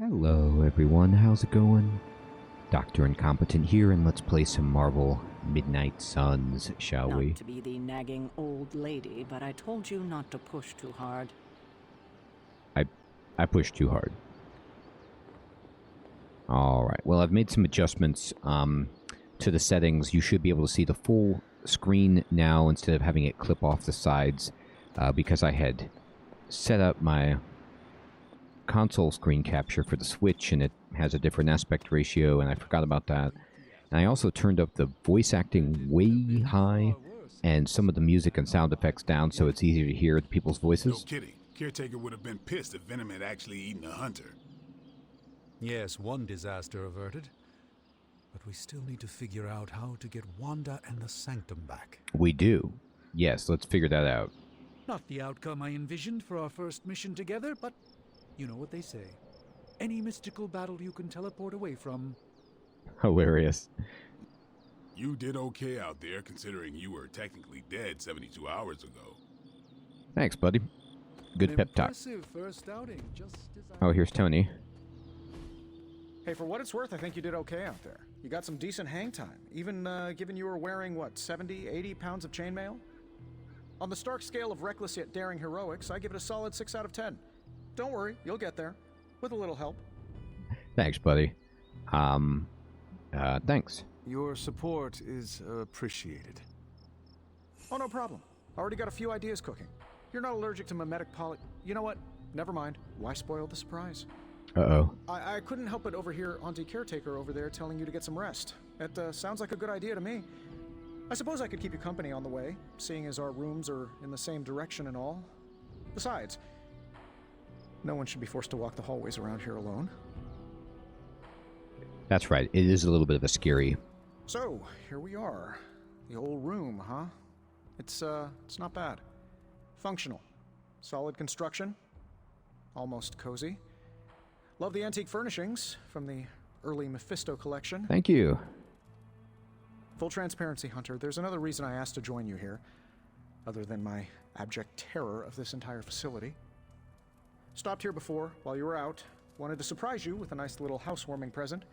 Hello everyone, how's it going? Dr. Incompetent here, and let's play some Marvel Midnight Suns, shall we? Not to be the nagging old lady, but I told you not to push too hard. I pushed too hard. Alright, well I've made some adjustments to the settings. You should be able to see the full screen now instead of having it clip off the sides because I had set up my console screen capture for the Switch and it has a different aspect ratio, and I forgot about that. And I also turned up the voice acting way high and some of the music and sound effects down so it's easier to hear the people's voices. No kidding. Caretaker would have been pissed if Venom had actually eaten a hunter. Yes, one disaster averted. But we still need to figure out how to get Wanda and the Sanctum back. We do. Yes, let's figure that out. Not the outcome I envisioned for our first mission together, but you know what they say. Any mystical battle you can teleport away from. Hilarious. You did okay out there, considering you were technically dead 72 hours ago. Thanks, buddy. Good pep talk. Impressive first outing, just as Oh, here's Tony. Hey, for what it's worth, I think you did okay out there. You got some decent hang time, even given you were wearing, what, 70, 80 pounds of chainmail? On the Stark scale of reckless yet daring heroics, I give it a solid 6 out of 10. Don't worry, you'll get there. With a little help. Thanks, buddy. Thanks. Your support is appreciated. Oh, no problem. Already got a few ideas cooking. You're not allergic to mimetic poly... You know what? Never mind. Why spoil the surprise? Uh-oh. I couldn't help but overhear Auntie Caretaker over there telling you to get some rest. That sounds like a good idea to me. I suppose I could keep you company on the way, seeing as our rooms are in the same direction and all. Besides, no one should be forced to walk the hallways around here alone. That's right. It is a little bit of a scary... So, here we are. The old room, huh? It's not bad. Functional. Solid construction. Almost cozy. Love the antique furnishings from the early Mephisto collection. Thank you. Full transparency, Hunter, there's another reason I asked to join you here, other than my abject terror of this entire facility. Stopped here before, while you were out. Wanted to surprise you with a nice little housewarming present.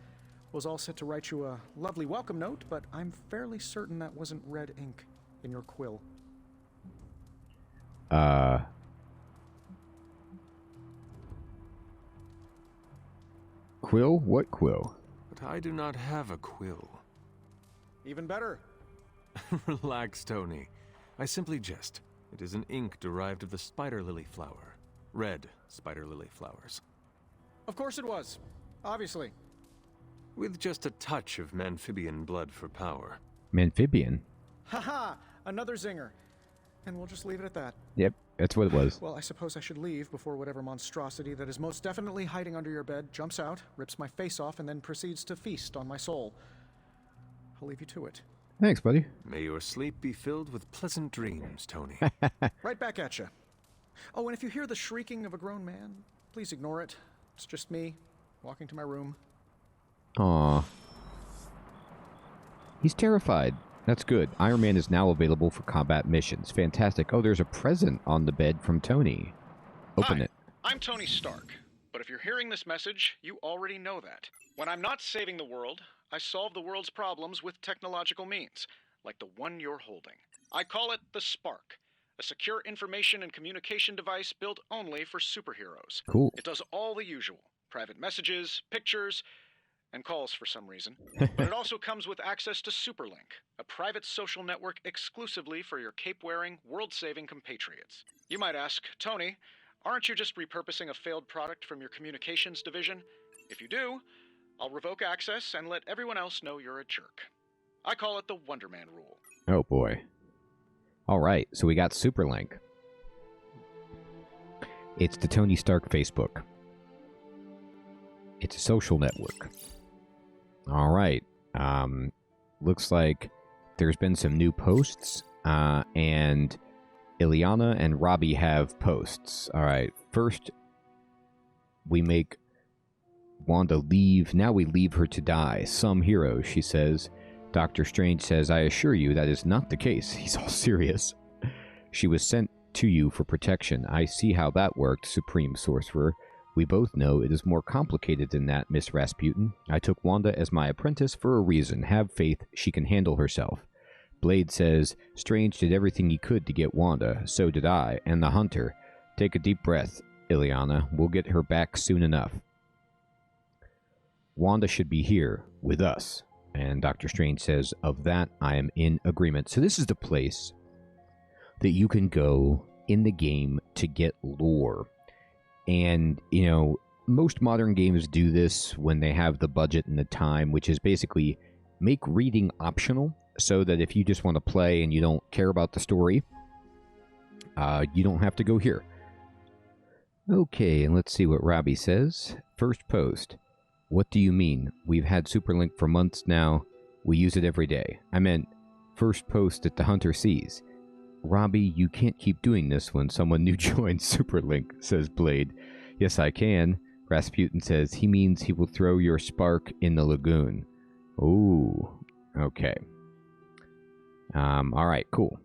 Was all set to write you a lovely welcome note, but I'm fairly certain that wasn't red ink in your quill. Quill? What quill? But I do not have a quill. Even better. Relax, Tony. I simply jest. It is an ink derived of the spider lily flower. Red spider lily flowers. Of course it was. Obviously. With just a touch of Memphibian blood for power. Memphibian? Haha! Another zinger. And we'll just leave it at that. Yep, that's what it was. Well, I suppose I should leave before whatever monstrosity that is most definitely hiding under your bed jumps out, rips my face off, and then proceeds to feast on my soul. I'll leave you to it. Thanks, buddy. May your sleep be filled with pleasant dreams, Tony. Right back at you. Oh, and if you hear the shrieking of a grown man, please ignore it. It's just me, walking to my room. Aww. He's terrified. That's good. Iron Man is now available for combat missions. Fantastic. Oh, there's a present on the bed from Tony. Open it. I'm Tony Stark, but if you're hearing this message, you already know that. When I'm not saving the world, I solve the world's problems with technological means, like the one you're holding. I call it the Spark, a secure information and communication device built only for superheroes. Cool. It does all the usual, private messages, pictures, and calls for some reason. But it also comes with access to Superlink, a private social network exclusively for your cape-wearing, world-saving compatriots. You might ask, Tony, aren't you just repurposing a failed product from your communications division? If you do, I'll revoke access and let everyone else know you're a jerk. I call it the Wonder Man rule. Oh, boy. All right, so we got Superlink. It's the Tony Stark Facebook. It's a social network. All right. Looks like there's been some new posts, and Ileana and Robbie have posts. All right. First, we make Wanda leave. Now we leave her to die. Some hero, she says. Doctor Strange says, I assure you that is not the case. He's all serious. She was sent to you for protection. I see how that worked, Supreme Sorcerer. We both know it is more complicated than that, Miss Rasputin. I took Wanda as my apprentice for a reason. Have faith she can handle herself. Blade says, Strange did everything he could to get Wanda. So did I, and the Hunter. Take a deep breath, Ileana. We'll get her back soon enough. Wanda should be here, with us. And Dr. Strange says, of that, I am in agreement. So this is the place that you can go in the game to get lore. And, you know, most modern games do this when they have the budget and the time, which is basically make reading optional, so that if you just want to play and you don't care about the story, you don't have to go here. Okay, and let's see what Robbie says. First post. What do you mean? We've had Superlink for months now. We use it every day. I meant first post that the Hunter sees. Robbie, you can't keep doing this when someone new joins Superlink, says Blade. Yes, I can. Rasputin says he means he will throw your spark in the lagoon. Ooh, okay. Alright, cool.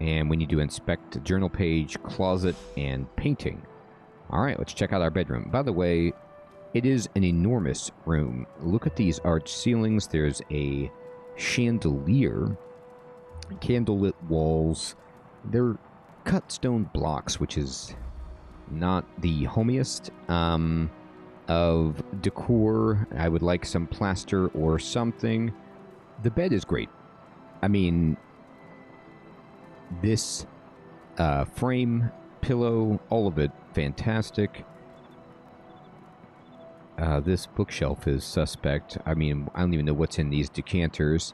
And we need to inspect the journal page, closet, and painting. Alright, let's check out our bedroom. By the way, it is an enormous room. Look at these arched ceilings. There's a chandelier, candlelit walls. They're cut stone blocks, which is not the homiest of decor. I would like some plaster or something. The bed is great. I mean, this frame, pillow, all of it, fantastic. This bookshelf is suspect. I mean, I don't even know what's in these decanters.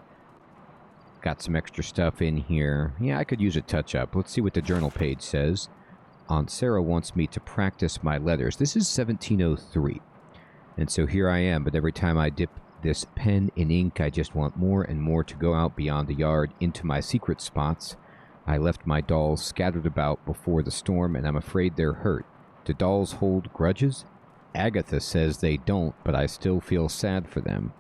Got some extra stuff in here. Yeah, I could use a touch-up. Let's see what the journal page says. Aunt Sarah wants me to practice my letters. This is 1703. And so here I am, but every time I dip this pen in ink, I just want more and more to go out beyond the yard into my secret spots. I left my dolls scattered about before the storm, and I'm afraid they're hurt. Do dolls hold grudges? Agatha says they don't, but I still feel sad for them.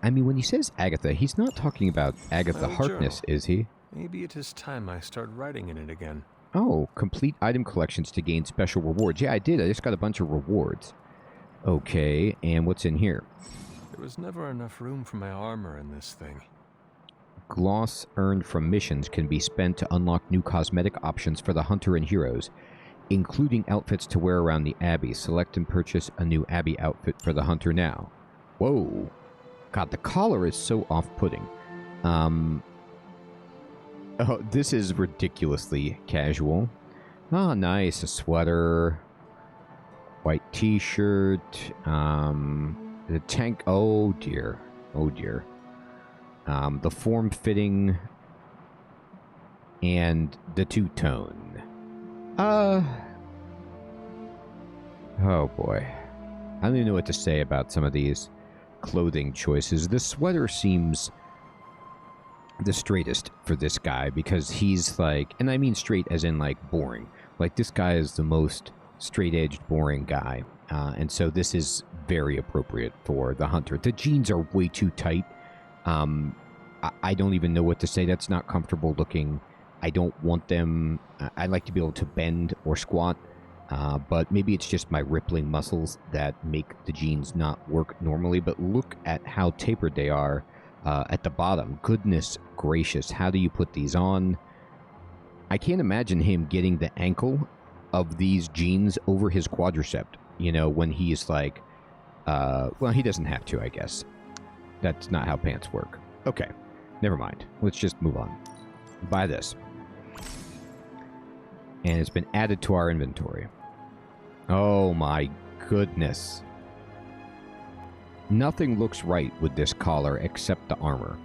I mean, when he says Agatha, he's not talking about Agatha Harkness, journal. Is he? Maybe it is time I start writing in it again. Oh, complete item collections to gain special rewards. Yeah, I did. I just got a bunch of rewards. Okay, and what's in here? There was never enough room for my armor in this thing. Gloss earned from missions can be spent to unlock new cosmetic options for the Hunter and heroes, including outfits to wear around the Abbey. Select and purchase a new Abbey outfit for the Hunter now. Whoa. God, the collar is so off-putting. Oh, this is ridiculously casual. Ah, nice. A sweater. White t-shirt. The tank. Oh, dear. Oh, dear. The form-fitting. And the two-tone. Oh, boy. I don't even know what to say about some of these clothing choices. The sweater seems the straightest for this guy because he's like, and I mean straight as in like boring. Like this guy is the most straight-edged, boring guy. And so this is very appropriate for the Hunter. The jeans are way too tight. I don't even know what to say. That's not comfortable looking. I don't want them. I like to be able to bend or squat. But maybe it's just my rippling muscles that make the jeans not work normally. But look at how tapered they are at the bottom. Goodness gracious, how do you put these on? I can't imagine him getting the ankle of these jeans over his quadricep, you know, when he's like, well, he doesn't have to, I guess. That's not how pants work. Okay, never mind. Let's just move on. Buy this. And it's been added to our inventory. Oh my goodness. Nothing looks right with this collar except the armor.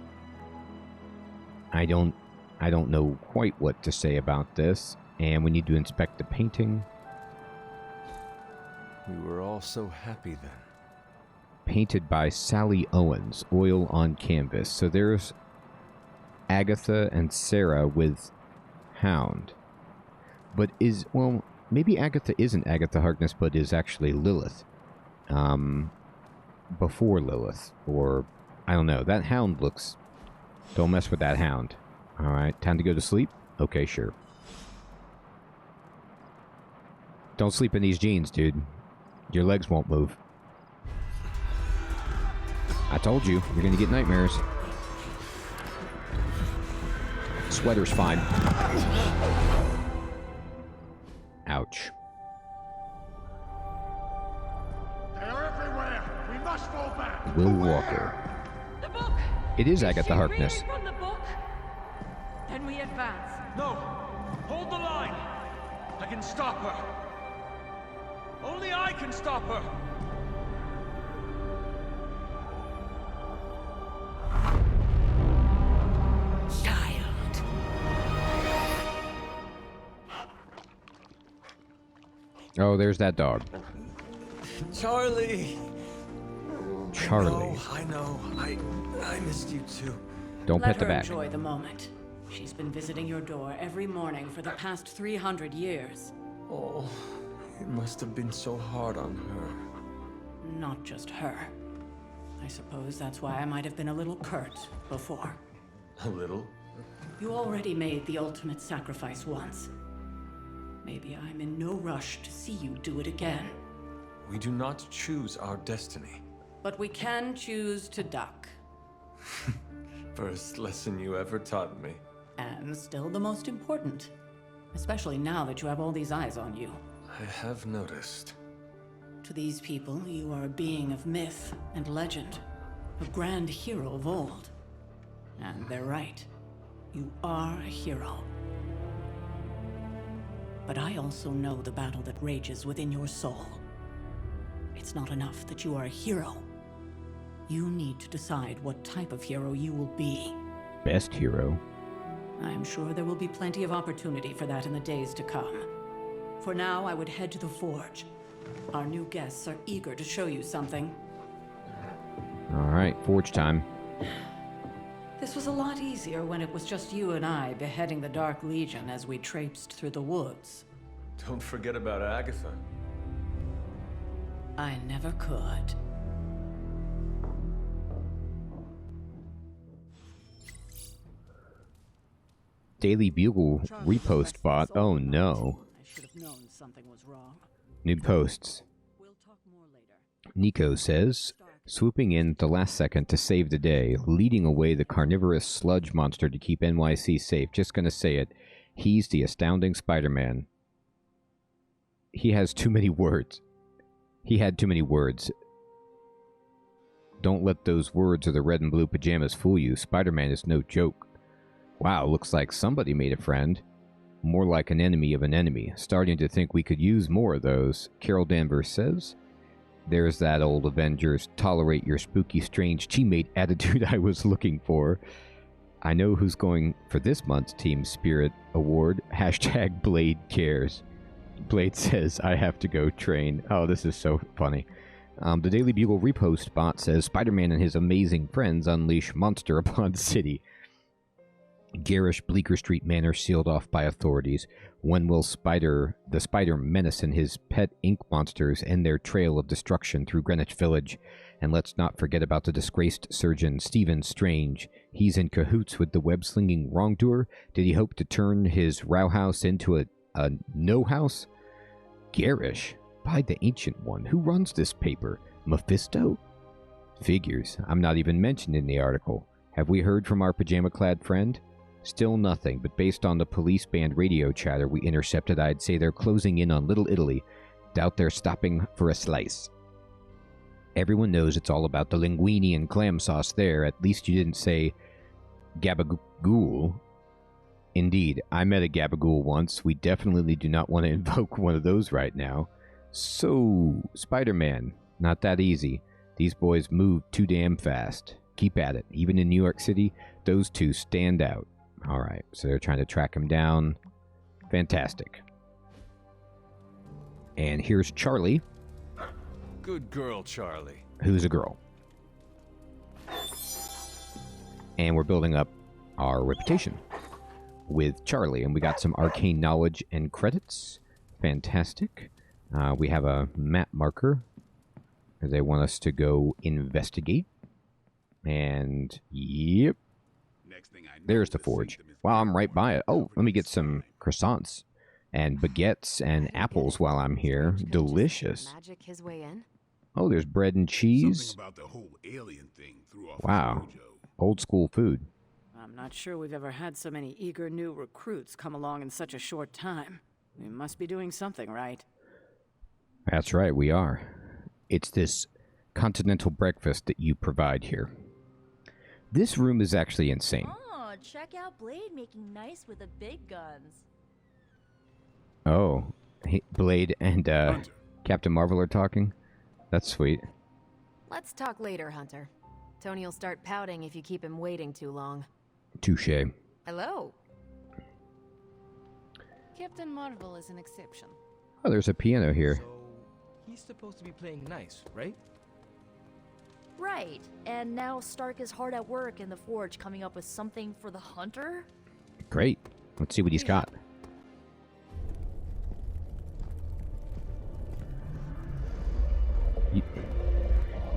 I don't know quite what to say about this. And we need to inspect the painting. We were all so happy then. Painted by Sally Owens, oil on canvas. So there's Agatha and Sarah with Hound. But well, maybe Agatha isn't Agatha Harkness, but is actually Lilith. Before Lilith. Or, I don't know. That Hound looks... Don't mess with that Hound. Alright, time to go to sleep? Okay, sure. Don't sleep in these jeans, dude. Your legs won't move. I told you, you're gonna get nightmares. Sweater's fine. Ouch. They're everywhere. We must fall back. Will Walker. The book! It is Is Agatha she Harkness. reading from the book? Then we advance. No! Hold the line! I can stop her! Only I can stop her! Child. Oh, there's that dog. Charlie! Charlie. I know. I missed you too. Don't Let pet the her back. enjoy the moment. She's been visiting your door every morning for the past 300 years. Oh, it must have been so hard on her. Not just her. I suppose that's why I might have been a little curt before. A little? You already made the ultimate sacrifice once. Maybe I'm in no rush to see you do it again. We do not choose our destiny. But we can choose to duck. First lesson you ever taught me. And still the most important. Especially now that you have all these eyes on you. I have noticed. To these people, you are a being of myth and legend. A grand hero of old. And they're right. You are a hero. But I also know the battle that rages within your soul. It's not enough that you are a hero. You need to decide what type of hero you will be. Best hero. I'm sure there will be plenty of opportunity for that in the days to come. For now, I would head to the forge. Our new guests are eager to show you something. Alright, forge time. This was a lot easier when it was just you and I beheading the Dark Legion as we traipsed through the woods. Don't forget about Agatha. I never could. Daily Bugle repost bot. Oh no. I should have known something was wrong. New posts. We'll talk more later. Nico says, swooping in at the last second to save the day, leading away the carnivorous sludge monster to keep NYC safe. Just gonna say it. He's the astounding Spider-Man. He has too many words. He had too many words. Don't let those words or the red and blue pajamas fool you. Spider-Man is no joke. Wow, looks like somebody made a friend. More like an enemy of an enemy. Starting to think we could use more of those, Carol Danvers says. There's that old Avengers tolerate your spooky strange teammate attitude I was looking for. I know who's going for this month's Team Spirit Award. Hashtag Blade cares. Blade says, I have to go train. Oh, this is so funny. The Daily Bugle repost bot says, Spider-Man and his amazing friends unleash monster upon city. Garish Bleecker Street Manor sealed off by authorities. When will the Spider Menace and his pet ink monsters end their trail of destruction through Greenwich Village? And let's not forget about the disgraced surgeon, Stephen Strange. He's in cahoots with the web-slinging wrongdoer. Did he hope to turn his row house into a no-house? Garish, by the Ancient One. Who runs this paper? Mephisto? Figures. I'm not even mentioned in the article. Have we heard from our pajama-clad friend? Still nothing, but based on the police band radio chatter we intercepted, I'd say they're closing in on Little Italy. Doubt they're stopping for a slice. Everyone knows it's all about the linguine and clam sauce there. At least you didn't say gabagool. Indeed, I met a gabagool once. We definitely do not want to invoke one of those right now. So, Spider-Man, not that easy. These boys move too damn fast. Keep at it. Even in New York City, those two stand out. Alright, so they're trying to track him down. Fantastic. And here's Charlie. Good girl, Charlie. Who's a girl. And we're building up our reputation with Charlie. And we got some arcane knowledge and credits. Fantastic. We have a map marker. They want us to go investigate. And, yep. Next thing I know, There's the forge. Wow, I'm right by it. Oh, let me get some croissants. And baguettes and apples while I'm here. Delicious. Magic his way in? Oh, there's bread and cheese. Something about the whole alien thing threw off Wow. his mojo. Old school food. I'm not sure we've ever had so many eager new recruits come along in such a short time. We must be doing something right. That's right, we are. It's this continental breakfast that you provide here. This room is actually insane. Oh, check out Blade making nice with the big guns. Oh, Blade and Captain Marvel are talking? That's sweet. Let's talk later, Hunter. Tony will start pouting if you keep him waiting too long. Touche. Hello. Captain Marvel is an exception. Oh, there's a piano here. So, he's supposed to be playing nice, right? Right, and now Stark is hard at work in the Forge coming up with something for the Hunter? Great. Let's see what he's got.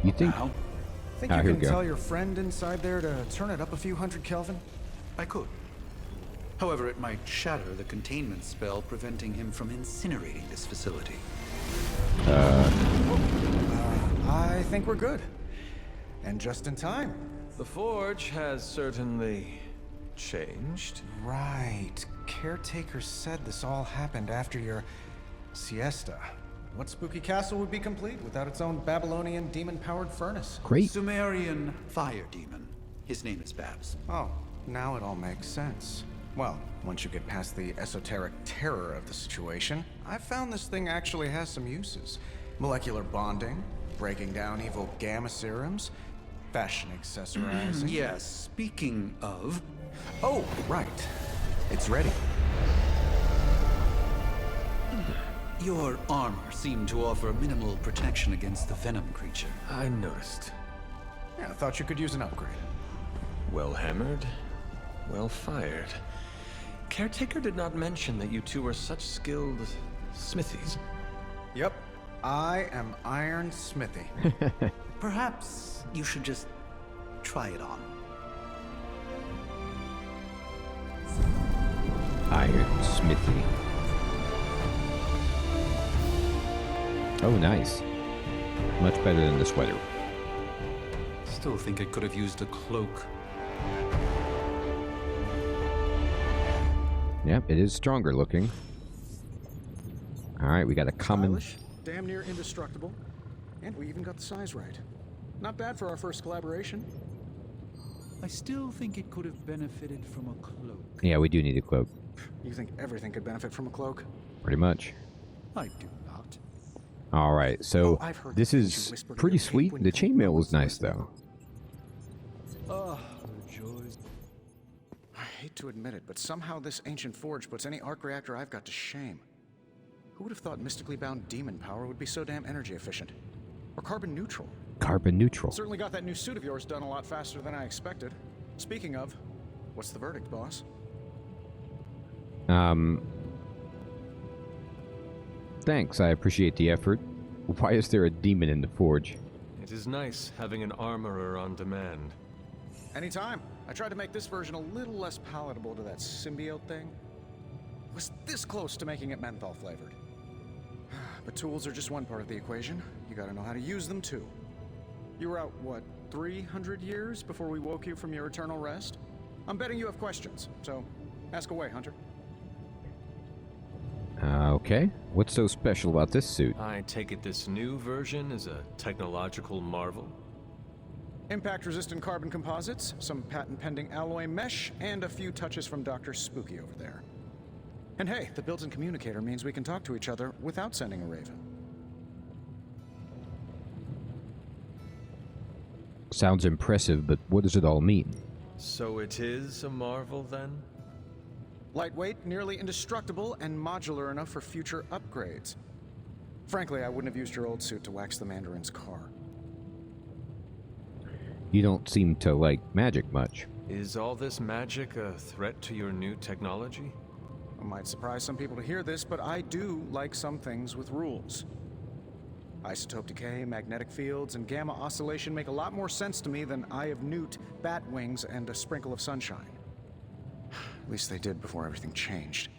You think... Think you can tell your friend inside there to turn it up a few hundred Kelvin? I could. However, it might shatter the containment spell preventing him from incinerating this facility. I think we're good. And just in time. The Forge has certainly changed. Right. Caretaker said this all happened after your siesta. What spooky castle would be complete without its own Babylonian demon-powered furnace? Great. Sumerian fire demon. His name is Babs. Oh, now it all makes sense. Well, once you get past the esoteric terror of the situation, I've found this thing actually has some uses. Molecular bonding, breaking down evil gamma serums, fashion accessorizing. Yes, speaking of... Oh, right. It's ready. Your armor seemed to offer minimal protection against the venom creature. I noticed. Yeah, I thought you could use an upgrade. Well hammered, well fired. Caretaker did not mention that you two were such skilled smithies. Yep, I am Iron Smithy. Perhaps you should just try it on. Iron Smithy. Oh, nice. Much better than the sweater. Still think it could have used a cloak. Yep, it is stronger looking. Alright, we got a common... Stylish, damn near indestructible. And we even got the size right. Not bad for our first collaboration. I still think it could have benefited from a cloak. Yeah, we do need a cloak. You think everything could benefit from a cloak? Pretty much. I do not. Alright, so this is pretty sweet. The chainmail was nice, though. Ah, the joys. I hate to admit it, but somehow this ancient forge puts any arc reactor I've got to shame. Who would have thought mystically bound demon power would be so damn energy efficient? Or carbon neutral? Carbon neutral. Certainly got that new suit of yours done a lot faster than I expected. Speaking of, what's the verdict, boss? Thanks, I appreciate the effort. Why is there a demon in the forge? It is nice having an armorer on demand. Anytime. I tried to make this version a little less palatable to that symbiote thing. Was this close to making it menthol flavored. But tools are just one part of the equation. You gotta know how to use them too. You were out, what, 300 years before we woke you from your eternal rest? I'm betting you have questions, so ask away, Hunter. Okay. What's so special about this suit? I take it this new version is a technological marvel? Impact-resistant carbon composites, some patent-pending alloy mesh, and a few touches from Dr. Spooky over there. And hey, the built-in communicator means we can talk to each other without sending a raven. Sounds impressive, but what does it all mean? So it is a marvel, then? Lightweight, nearly indestructible, and modular enough for future upgrades. Frankly, I wouldn't have used your old suit to wax the Mandarin's car. You don't seem to like magic much. Is all this magic a threat to your new technology? It might surprise some people to hear this, but I do like some things with rules. Isotope decay, magnetic fields, and gamma oscillation make a lot more sense to me than Eye of Newt, bat wings, and a sprinkle of sunshine. At least they did before everything changed.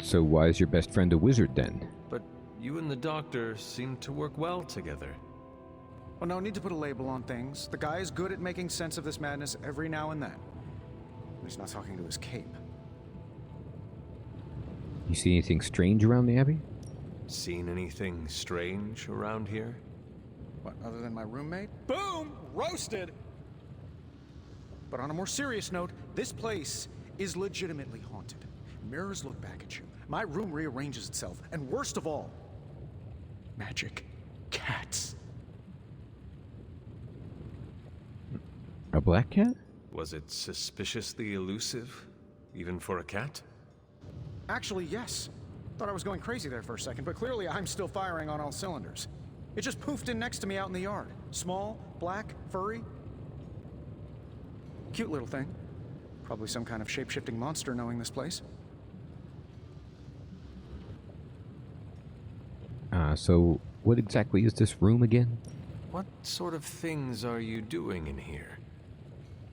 So why is your best friend a wizard then? But you and the doctor seem to work well together. Well, no need to put a label on things. The guy is good at making sense of this madness every now and then. He's not talking to his cape. You see anything strange around the Abbey? Seen anything strange around here? What, other than my roommate? Boom! Roasted! But on a more serious note, this place is legitimately haunted. Mirrors look back at you. My room rearranges itself. And worst of all, magic cats. A black cat? Was it suspiciously elusive, even for a cat? Actually, yes. Thought I was going crazy there for a second, but clearly I'm still firing on all cylinders. It just poofed in next to me out in the yard. Small, black, furry. Cute little thing. Probably some kind of shape-shifting monster knowing this place. So what exactly is this room again? What sort of things are you doing in here?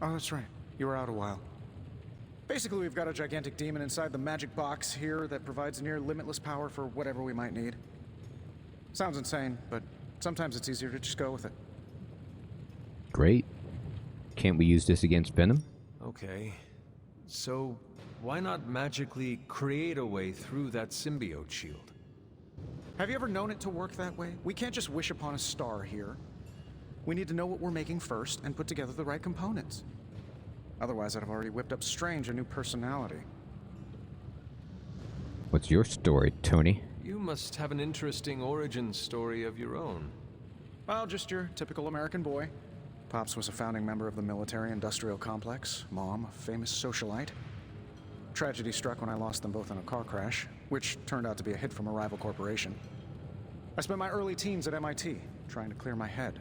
Oh, that's right. You were out a while. Basically, we've got a gigantic demon inside the magic box here that provides near limitless power for whatever we might need. Sounds insane, but sometimes it's easier to just go with it. Great. Can't we use this against Venom? Okay. So, why not magically create a way through that symbiote shield? Have you ever known it to work that way? We can't just wish upon a star here. We need to know what we're making first and put together the right components. Otherwise, I'd have already whipped up Strange a new personality. What's your story, Tony? You must have an interesting origin story of your own. Well, just your typical American boy. Pops was a founding member of the military-industrial complex. Mom, a famous socialite. Tragedy struck when I lost them both in a car crash, which turned out to be a hit from a rival corporation. I spent my early teens at MIT, trying to clear my head.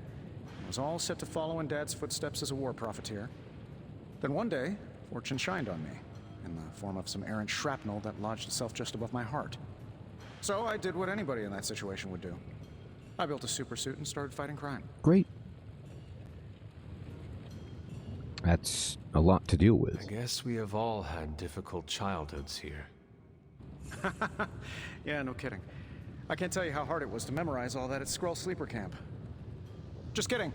I was all set to follow in Dad's footsteps as a war profiteer. Then one day, fortune shined on me, in the form of some errant shrapnel that lodged itself just above my heart. So I did what anybody in that situation would do. I built a supersuit and started fighting crime. Great. That's a lot to deal with. I guess we have all had difficult childhoods here. Yeah, no kidding. I can't tell you how hard it was to memorize all that at Skrull Sleeper Camp. Just kidding.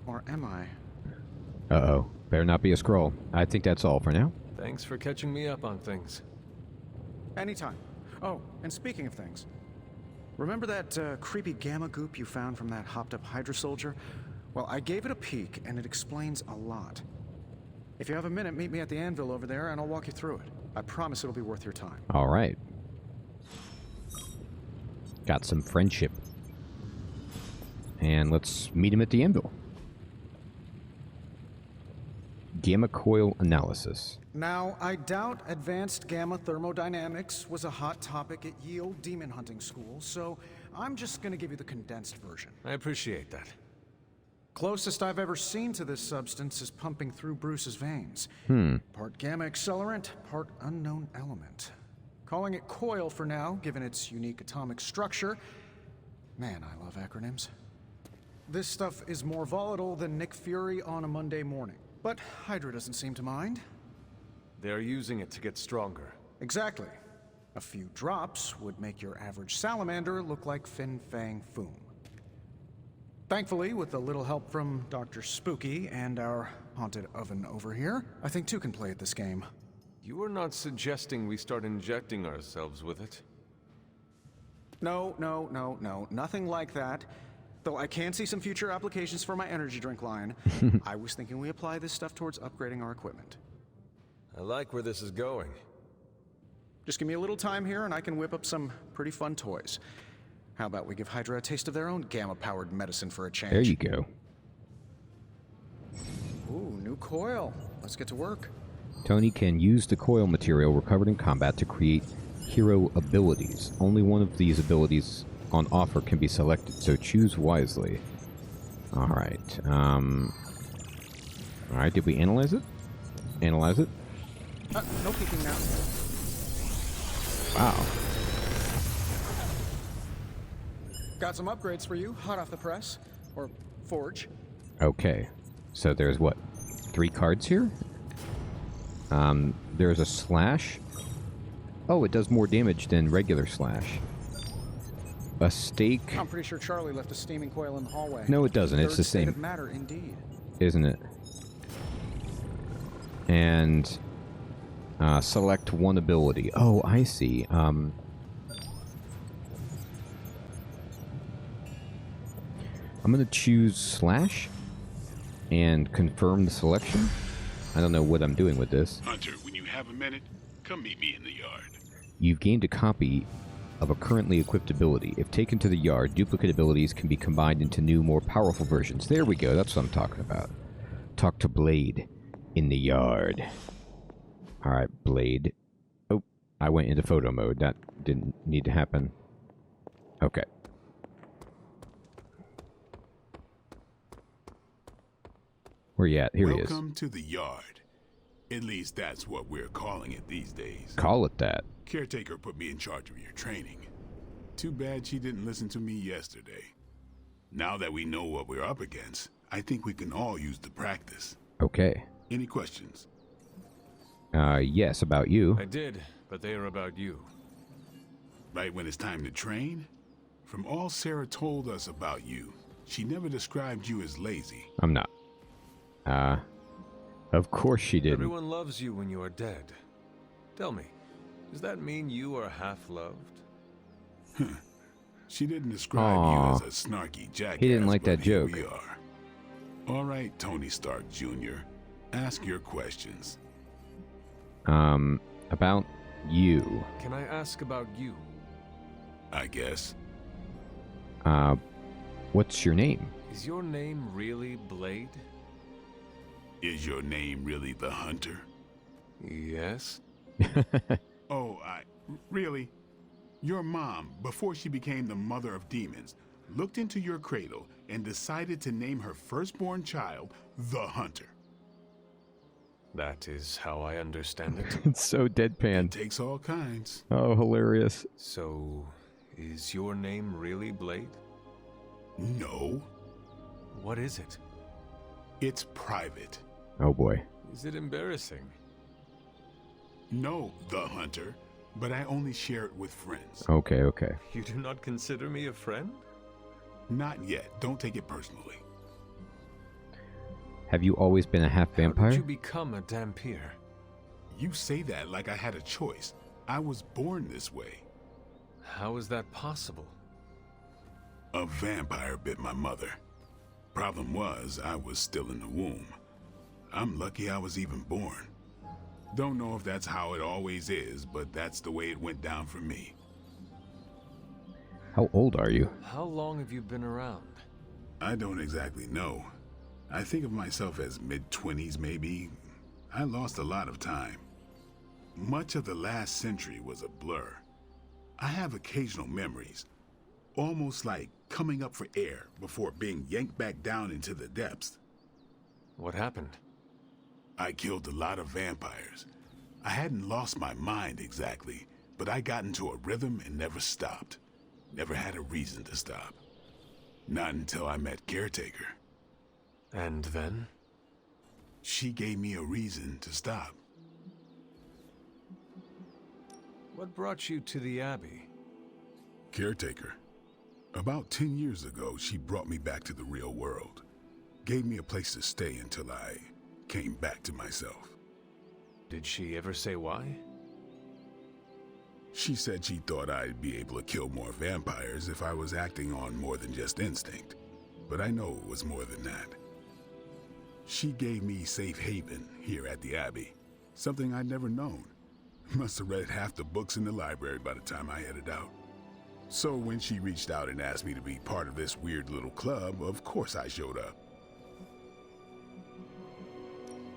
Or am I? Uh-oh. Better not be a Skrull. I think that's all for now. Thanks for catching me up on things. Anytime. Oh, and speaking of things, remember that creepy gamma goop you found from that hopped-up Hydra soldier? Well, I gave it a peek, and it explains a lot. If you have a minute, meet me at the anvil over there, and I'll walk you through it. I promise it'll be worth your time. All right. Got some friendship. And let's meet him at the anvil. Gamma coil analysis. Now, I doubt advanced gamma thermodynamics was a hot topic at Yield Demon Hunting School, so I'm just gonna give you the condensed version. I appreciate that. Closest I've ever seen to this substance is pumping through Bruce's veins. Part gamma accelerant, part unknown element. Calling it coil for now, given its unique atomic structure. Man, I love acronyms. This stuff is more volatile than Nick Fury on a Monday morning. But Hydra doesn't seem to mind. They're using it to get stronger. Exactly. A few drops would make your average salamander look like Fin Fang Foom. Thankfully, with a little help from Dr. Spooky and our haunted oven over here, I think two can play at this game. You are not suggesting we start injecting ourselves with it? No, nothing like that. Though I can see some future applications for my energy drink line. I was thinking we apply this stuff towards upgrading our equipment. I like where this is going. Just give me a little time here and I can whip up some pretty fun toys. How about we give Hydra a taste of their own gamma-powered medicine for a change? There you go. Ooh, new coil. Let's get to work. Tony can use the coil material recovered in combat to create hero abilities. Only one of these abilities on offer can be selected, so choose wisely. Alright, alright, did we analyze it? Analyze it? No peeking now. Wow. Got some upgrades for you, hot off the press. Or forge. Okay, so there's what? 3 cards here? There's a slash, Oh, it does more damage than regular slash. A stake. I'm pretty sure Charlie left a steaming coil in the hallway. No, it doesn't. It's the Third state same. of matter, indeed. Isn't it? And select one ability. Oh, I see. I'm going to choose slash and confirm the selection. I don't know what I'm doing with this. Hunter, when you have a minute, come meet me in the yard. You've gained a copy of a currently equipped ability. If taken to the yard, duplicate abilities can be combined into new, more powerful versions. There we go. That's what I'm talking about. Talk to Blade in the yard. Alright, Blade. Oh, I went into photo mode. That didn't need to happen. Okay. Where you at? Here he is. Welcome to the yard. At least that's what we're calling it these days. Call it that. Caretaker put me in charge of your training. Too bad she didn't listen to me yesterday. Now that we know what we're up against, I think we can all use the practice. Okay. Any questions? Yes, about you. I did, but they are about you. Right when it's time to train? From all Sarah told us about you, she never described you as lazy. I'm not. Of course she didn't. Everyone loves you when you are dead. Tell me, does that mean you are half-loved? She didn't describe you as a snarky jackass. He didn't like that joke. Here we are. All right, Tony Stark Jr., ask your questions. About you. Can I ask about you? I guess. What's your name? Is your name really Blade? Is your name really the Hunter? Yes. Oh, really? Your mom, before she became the mother of demons, looked into your cradle and decided to name her firstborn child the Hunter. That is how I understand it. It's so deadpan. It takes all kinds. Oh, hilarious. So, is your name really Blade? No. What is it? It's private. Oh boy. Is it embarrassing? No, the Hunter, but I only share it with friends. Okay, okay. You do not consider me a friend? Not yet. Don't take it personally. Have you always been a half-vampire? How did you become a Dhampir? You say that like I had a choice. I was born this way. How is that possible? A vampire bit my mother. Problem was, I was still in the womb. I'm lucky I was even born. Don't know if that's how it always is, but that's the way it went down for me. How old are you? How long have you been around? I don't exactly know. I think of myself as mid-20s maybe. I lost a lot of time. Much of the last century was a blur. I have occasional memories, almost like coming up for air before being yanked back down into the depths. What happened? I killed a lot of vampires. I hadn't lost my mind exactly, but I got into a rhythm and never stopped. Never had a reason to stop. Not until I met Caretaker. And then? She gave me a reason to stop. What brought you to the Abbey? Caretaker. About 10 years ago, she brought me back to the real world. Gave me a place to stay until I came back to myself. Did she ever say why? She said she thought I'd be able to kill more vampires if I was acting on more than just instinct. But I know it was more than that. She gave me safe haven here at the Abbey. Something I'd never known. Must have read half the books in the library by the time I headed out. So when she reached out and asked me to be part of this weird little club, of course I showed up.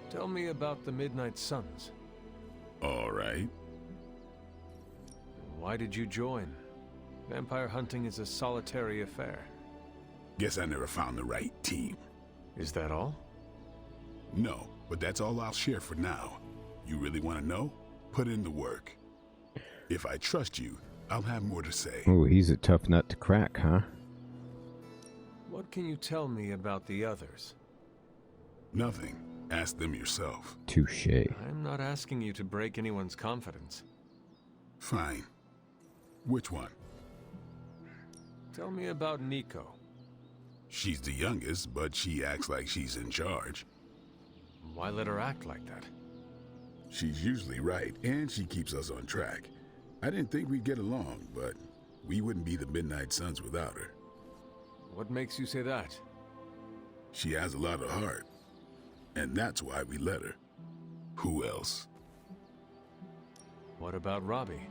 Tell me about the Midnight Suns. All right. Why did you join? Vampire hunting is a solitary affair. Guess I never found the right team. Is that all? No, but that's all I'll share for now. You really want to know? Put in the work. If I trust you, I'll have more to say. Oh, he's a tough nut to crack, huh? What can you tell me about the others? Nothing. Ask them yourself. Touche. I'm not asking you to break anyone's confidence. Fine. Which one? Tell me about Nico. She's the youngest, but she acts like she's in charge. Why let her act like that? She's usually right, and she keeps us on track. I didn't think we'd get along, but we wouldn't be the Midnight Suns without her. What makes you say that? She has a lot of heart, and that's why we let her. Who else? What about Robbie?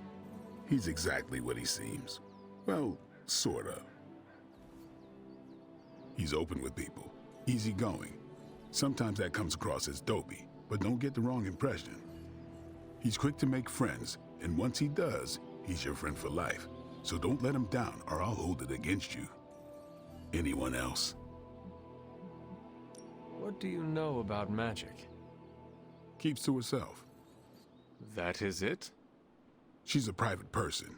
He's exactly what he seems. Well, sort of. He's open with people, easygoing. Sometimes that comes across as dopey, but don't get the wrong impression. He's quick to make friends, and once he does, he's your friend for life. So don't let him down, or I'll hold it against you. Anyone else? What do you know about magic? Keeps to herself. That is it? She's a private person.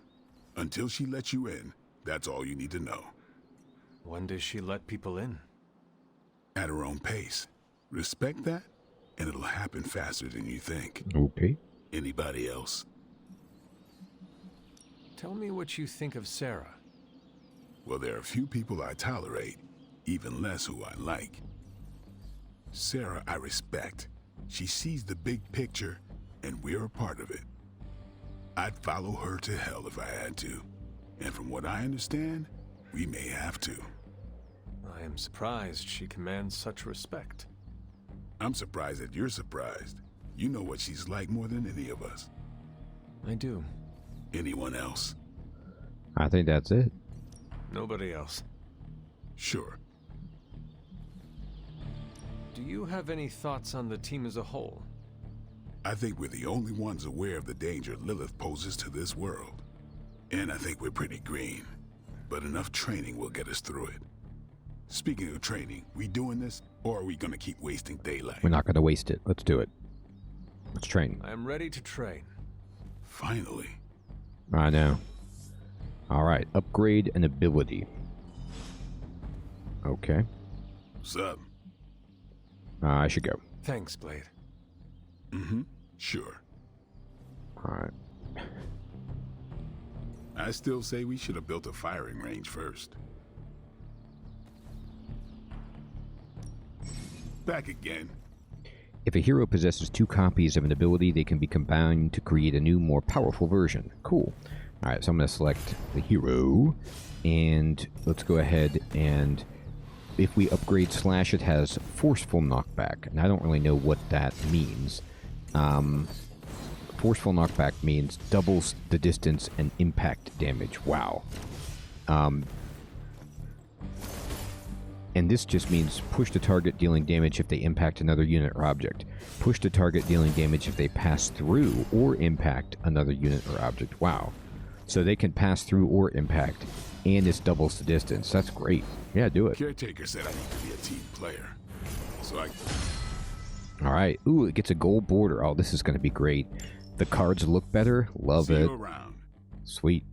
Until she lets you in, that's all you need to know. When does she let people in? At her own pace. Respect that, and it'll happen faster than you think. Okay. Anybody else? Tell me what you think of Sarah. Well, there are few people I tolerate, even less who I like. Sarah, I respect. She sees the big picture, and we're a part of it. I'd follow her to hell if I had to. And from what I understand, we may have to. I am surprised she commands such respect. I'm surprised that you're surprised. You know what she's like more than any of us. I do. Anyone else? I think that's it. Nobody else. Sure. Do you have any thoughts on the team as a whole? I think we're the only ones aware of the danger Lilith poses to this world. And I think we're pretty green. But enough training will get us through it. Speaking of training, we doing this, or are we gonna keep wasting daylight? We're not going to waste it. Let's do it. Let's train. I am ready to train. Finally. I know. Alright, upgrade an ability. Okay. What's up? I should go. Thanks, Blade. Mm-hmm. Sure. Alright. I still say we should have built a firing range first. Back again. If a hero possesses 2 copies of an ability, they can be combined to create a new, more powerful version. Cool. Alright, so I'm going to select the hero, and let's go ahead and if we upgrade Slash, it has Forceful Knockback, and I don't really know what that means. Forceful Knockback means doubles the distance and impact damage. Wow. And this just means push the target dealing damage if they impact another unit or object. Push the target dealing damage if they pass through or impact another unit or object. Wow. So they can pass through or impact, and this doubles the distance. That's great. Yeah, do it. Caretaker said I need to be a team player. So I... Alright. Ooh, it gets a gold border. Oh, this is going to be great. The cards look better. Love it. See you around. Sweet.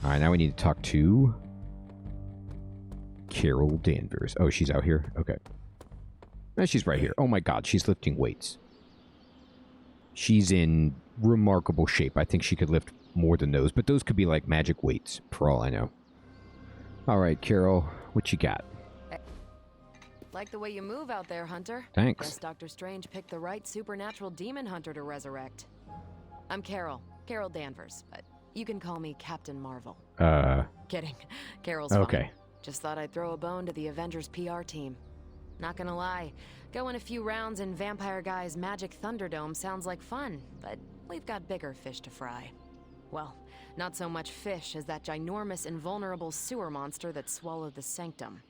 Alright, now we need to talk to Carol Danvers. Oh, she's out here? Okay. No, she's right here. Oh my god, she's lifting weights. She's in remarkable shape. I think she could lift more than those, but those could be like magic weights, for all I know. Alright, Carol, what you got? Like the way you move out there, Hunter. Thanks. Guess Dr. Strange picked the right supernatural demon hunter to resurrect. I'm Carol Danvers, but you can call me Captain Marvel. Kidding. Carol's fine. Okay. Just thought I'd throw a bone to the Avengers PR team. Not gonna lie, going a few rounds in Vampire Guy's Magic Thunderdome sounds like fun, but we've got bigger fish to fry. Well, not so much fish as that ginormous invulnerable sewer monster that swallowed the Sanctum.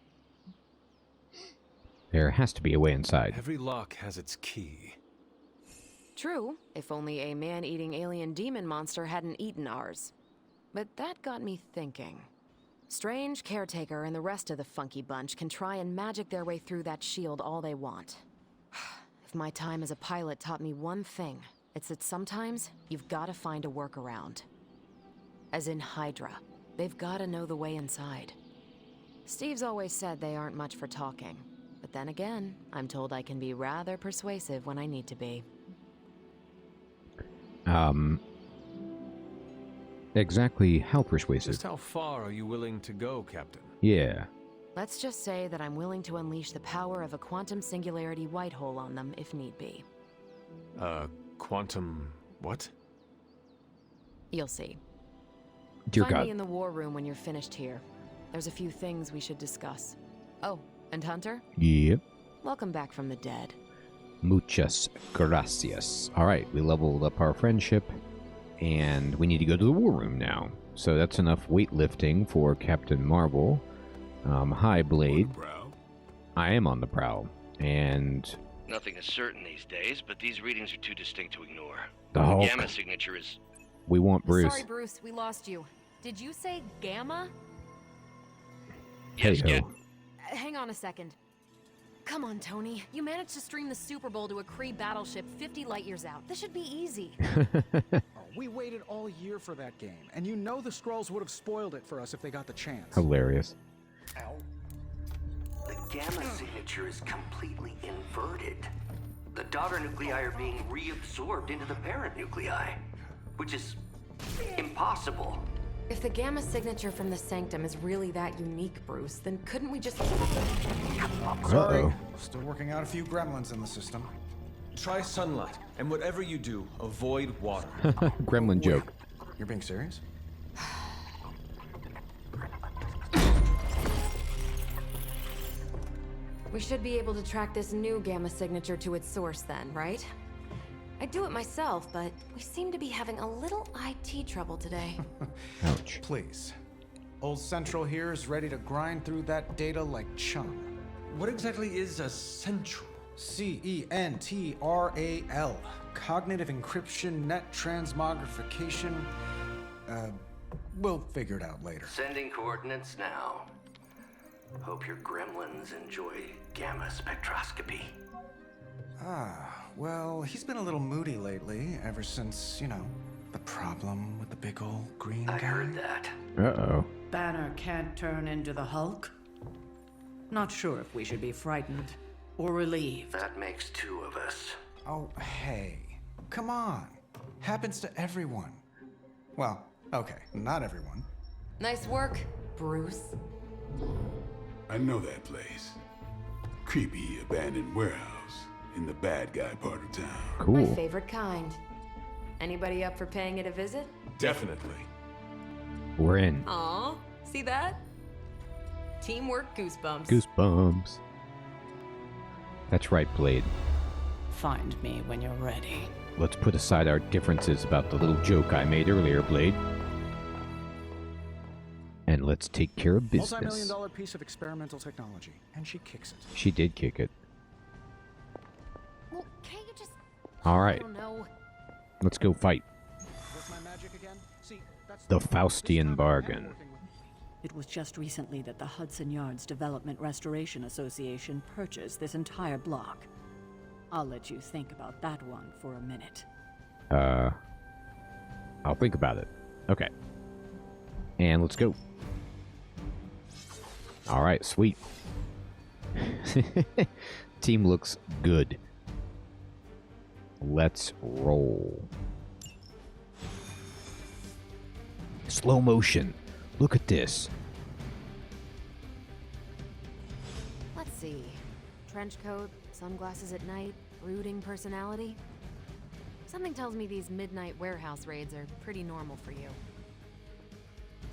There has to be a way inside. Every lock has its key. True, if only a man-eating alien demon monster hadn't eaten ours. But that got me thinking. Strange, Caretaker, and the rest of the funky bunch can try and magic their way through that shield all they want. If my time as a pilot taught me one thing, it's that sometimes you've got to find a workaround. As in Hydra, they've got to know the way inside. Steve's always said they aren't much for talking, but then again, I'm told I can be rather persuasive when I need to be. exactly how persuasive? Just how far are you willing to go, Captain? Yeah. Let's just say that I'm willing to unleash the power of a quantum singularity white hole on them if need be. Quantum... what? You'll see. Dear Find God. me in the war room when you're finished here. There's a few things we should discuss. Oh, and Hunter? Yep. Welcome back from the dead. Muchas gracias. Alright, we leveled up our friendship, and we need to go to the war room now. So that's enough weightlifting for Captain Marvel. Hi, Blade. I am on the prowl, and... Nothing is certain these days, but these readings are too distinct to ignore. The Hulk. Gamma signature is... We want Bruce. Sorry, Bruce, we lost you. Did you say Gamma? Yes, Hey-ho. Hang on a second. Come on, Tony. You managed to stream the Super Bowl to a Kree battleship 50 light years out. This should be easy. We waited all year for that game, and you know the Skrulls would have spoiled it for us if they got the chance. Hilarious. The gamma signature is completely inverted. The daughter nuclei are being reabsorbed into the parent nuclei, which is impossible. If the Gamma signature from the Sanctum is really that unique, Bruce, then couldn't we just... Sorry. Still working out a few gremlins in the system. Try sunlight, and whatever you do, avoid water. Gremlin joke. You're being serious? We should be able to track this new Gamma signature to its source then, right? I'd do it myself, but we seem to be having a little IT trouble today. Ouch. Please. Old Central here is ready to grind through that data like chum. What exactly is a Central? CENTRAL. Cognitive encryption, net transmogrification. We'll figure it out later. Sending coordinates now. Hope your gremlins enjoy gamma spectroscopy. Well, he's been a little moody lately, ever since, you know, the problem with the big old green guy. I heard that. Uh-oh. Banner can't turn into the Hulk? Not sure if we should be frightened or relieved. That makes two of us. Oh, hey. Come on. Happens to everyone. Well, okay, not everyone. Nice work, Bruce. I know that place. Creepy abandoned warehouse in the bad guy part of town. Cool. My favorite kind. Anybody up for paying it a visit? Definitely. We're in. Aw, see that? Teamwork goosebumps. Goosebumps. That's right, Blade. Find me when you're ready. Let's put aside our differences about the little joke I made earlier, Blade. And let's take care of business. Multi-million-dollar piece of experimental technology, and she kicks it. She did kick it. Well, can't you just... All right. I don't know. Let's go fight. With my magic again? See, that's The Faustian Bargain. It was just recently that the Hudson Yards Development Restoration Association purchased this entire block. I'll let you think about that one for a minute. I'll think about it. Okay. And let's go. All right, sweet. Team looks good. Let's roll. Slow motion. Look at this. Let's see. Trench coat, sunglasses at night, brooding personality. Something tells me these midnight warehouse raids are pretty normal for you.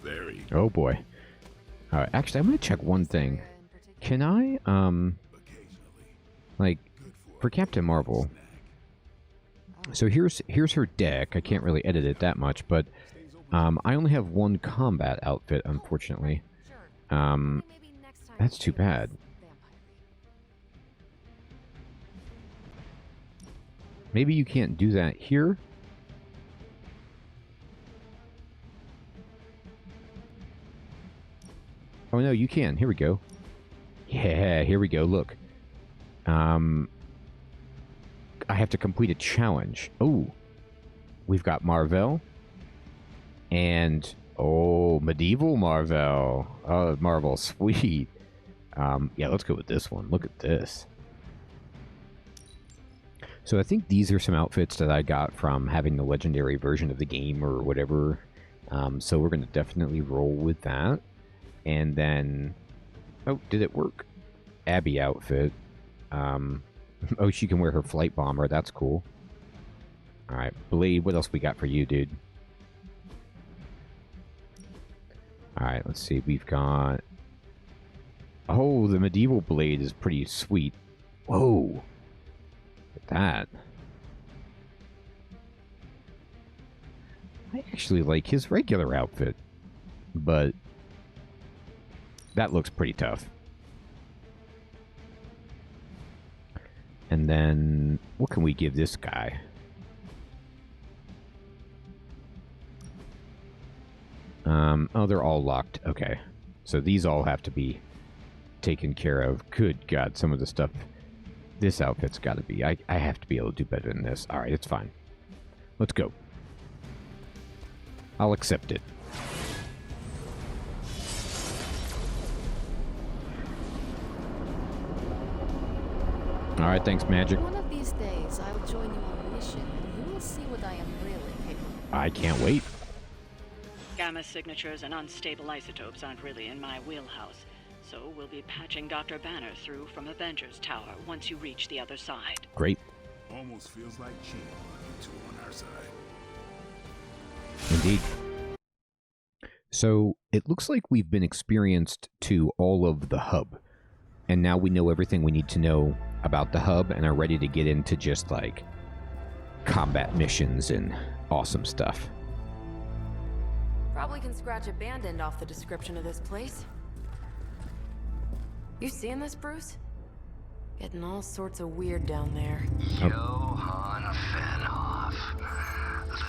Very. Oh boy. All right, actually, I'm gonna check one thing. Can I, like, for Captain Marvel? So here's her deck. I can't really edit it that much, but I only have one combat outfit, unfortunately. That's too bad. Maybe you can't do that here. Oh no, you can. Here we go. Yeah, here we go. Look. I have to complete a challenge. Oh. We've got Marvel. And oh, medieval Marvel. Oh, Marvel, sweet. Yeah, let's go with this one. Look at this. So I think these are some outfits that I got from having the legendary version of the game or whatever. So we're going to definitely roll with that. And then... Oh, did it work? Abby outfit. Oh, she can wear her flight bomber. That's cool. Alright, Blade, what else we got for you, dude? Alright, let's see. We've got... Oh, the medieval blade is pretty sweet. Whoa. Look at that. I actually like his regular outfit. But that looks pretty tough. And then, what can we give this guy? Oh, they're all locked. Okay. So these all have to be taken care of. Good God, some of the stuff... This outfit's got to be... I have to be able to do better than this. Alright, it's fine. Let's go. I'll accept it. Alright, thanks, Magic. One of these days, I'll join you on a mission, and you will see what I am really capable of. I can't wait. Gamma signatures and unstable isotopes aren't really in my wheelhouse, so we'll be patching Dr. Banner through from Avengers Tower once you reach the other side. Great. Almost feels like cheating. Two on our side. Indeed. So, it looks like we've been experienced to all of the hub. And now we know everything we need to know about the hub and are ready to get into just, like, combat missions and awesome stuff. Probably can scratch abandoned off the description of this place. You seeing this, Bruce? Getting all sorts of weird down there. Johann Fenhoff.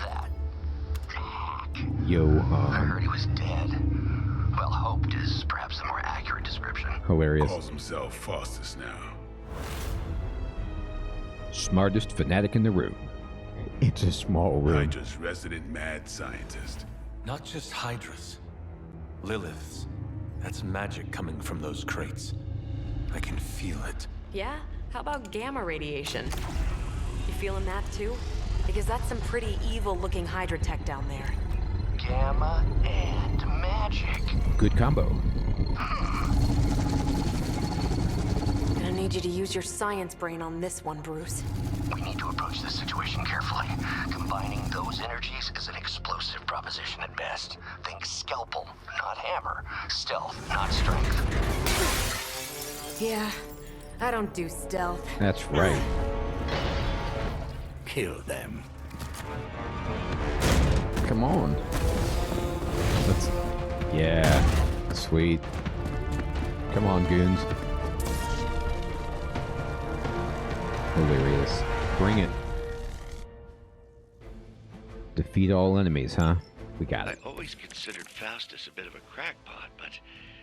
That hack. Johann. I heard he was dead. Well, hoped is perhaps the more accurate description. Hilarious. Calls himself Faustus now. Smartest fanatic in the room. It's a small room. Hydra's resident mad scientist. Not just Hydras. Liliths. That's magic coming from those crates. I can feel it. Yeah? How about gamma radiation? You feeling that too? Because that's some pretty evil-looking Hydra tech down there. Gamma and magic. Good combo. Gonna need you to use your science brain on this one, Bruce. We need to approach this situation carefully. Combining those energies is an explosive proposition at best. Think scalpel, not hammer. Stealth, not strength. Yeah, I don't do stealth. That's right. Kill them. Come on. Let's... Yeah. Sweet. Come on, goons. Hilarious. Bring it. Defeat all enemies, huh? We got it. I always considered Faustus a bit of a crackpot, but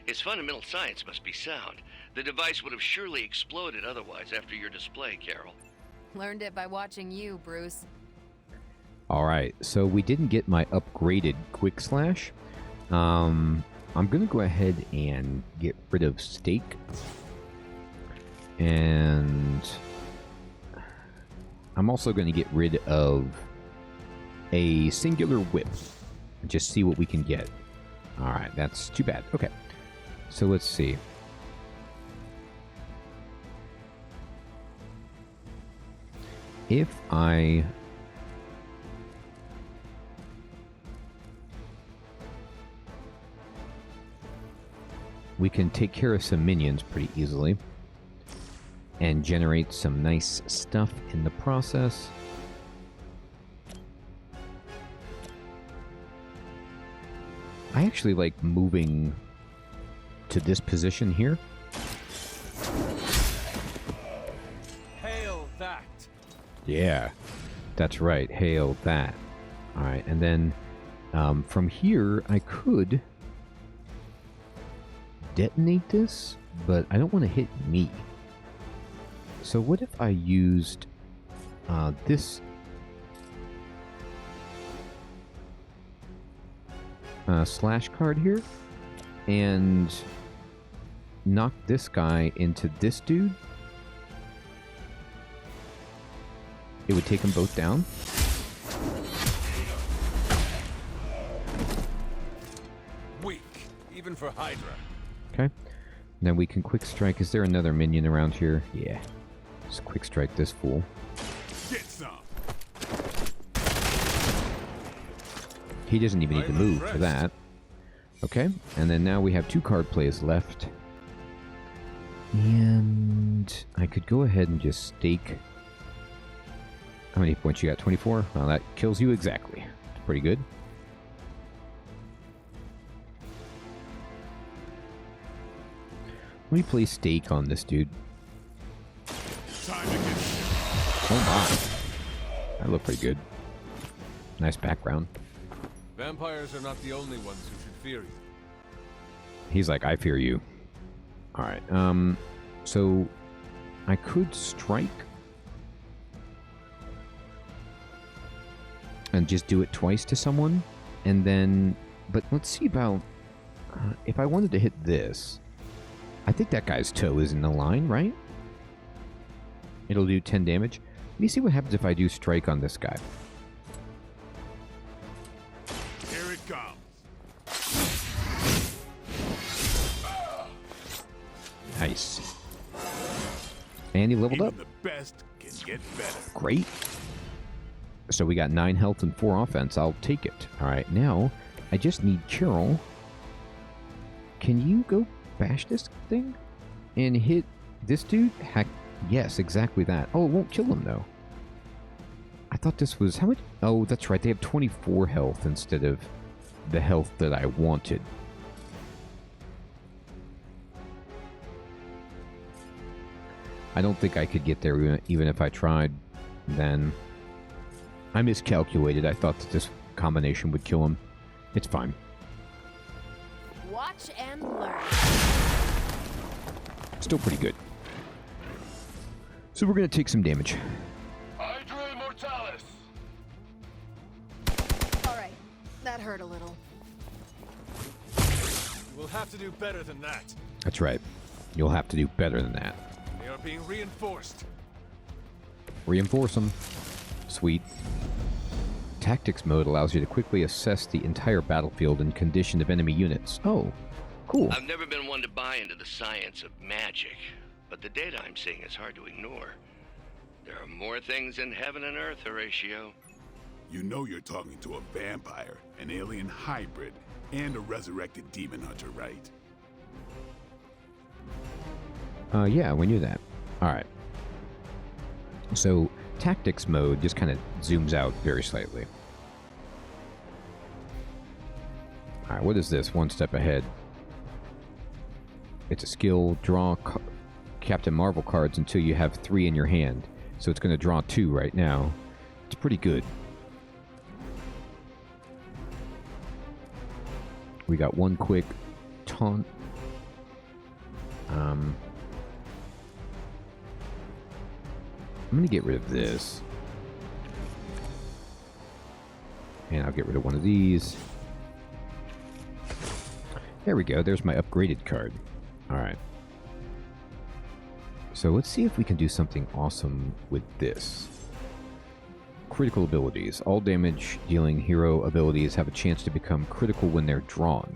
his fundamental science must be sound. The device would have surely exploded otherwise after your display, Carol. Learned it by watching you, Bruce. Alright, so we didn't get my upgraded Quick Slash. I'm going to go ahead and get rid of Stake. And I'm also going to get rid of a Singular Whip. Just see what we can get. Alright, that's too bad. Okay, so let's see. If I... We can take care of some minions pretty easily. And generate some nice stuff in the process. I actually like moving to this position here. Hail that! Yeah, that's right. Hail that. All right, and then from here, I could detonate this, but I don't want to hit me. So what if I used this slash card here and knock this guy into this dude? It would take them both down. even for Hydra. Okay. Then we can quick strike. Is there another minion around here? Yeah. Let's quick strike this fool. Get some. He doesn't even need to move for that. Okay. And then now we have 2 card plays left. And I could go ahead and just stake. How many points you got? 24? Well, that kills you exactly. It's pretty good. Let me play stake on this dude. Oh my. That looked pretty good. Nice background. Vampires are not the only ones who should fear you. He's like, I fear you. Alright, so I could strike and just do it twice to someone, and then, but let's see about, if I wanted to hit this, I think that guy's toe is in the line, right? It'll do 10 damage. Let me see what happens if I do strike on this guy. Here it comes. Nice. And he leveled up. The best can get better. Great. So we got 9 health and 4 offense. I'll take it. Alright, now I just need Carol. Can you go bash this thing? And hit this dude? Heck, yes, exactly that. Oh, it won't kill him, though. I thought this was... How much? Oh, that's right. They have 24 health instead of the health that I wanted. I don't think I could get there even if I tried then. I miscalculated. I thought that this combination would kill him. It's fine. Watch and learn. Still pretty good. So we're going to take some damage. Hydra Immortalis! Alright, that hurt a little. We'll have to do better than that. That's right. You'll have to do better than that. They are being reinforced. Reinforce them. Sweet. Tactics mode allows you to quickly assess the entire battlefield and condition of enemy units. Oh, cool. I've never been one to buy into the science of magic, but the data I'm seeing is hard to ignore. There are more things in heaven and earth, Horatio. You know you're talking to a vampire, an alien hybrid, and a resurrected demon hunter, right? Yeah, we knew that. Alright. So, tactics mode just kind of zooms out very slightly. Alright, what is this? One step ahead. It's a skill. Draw Captain Marvel cards until you have 3 in your hand. So it's going to draw 2 right now. It's pretty good. We got one quick taunt. I'm going to get rid of this. And I'll get rid of one of these. There we go. There's my upgraded card. Alright. So let's see if we can do something awesome with this. Critical abilities. All damage dealing hero abilities have a chance to become critical when they're drawn.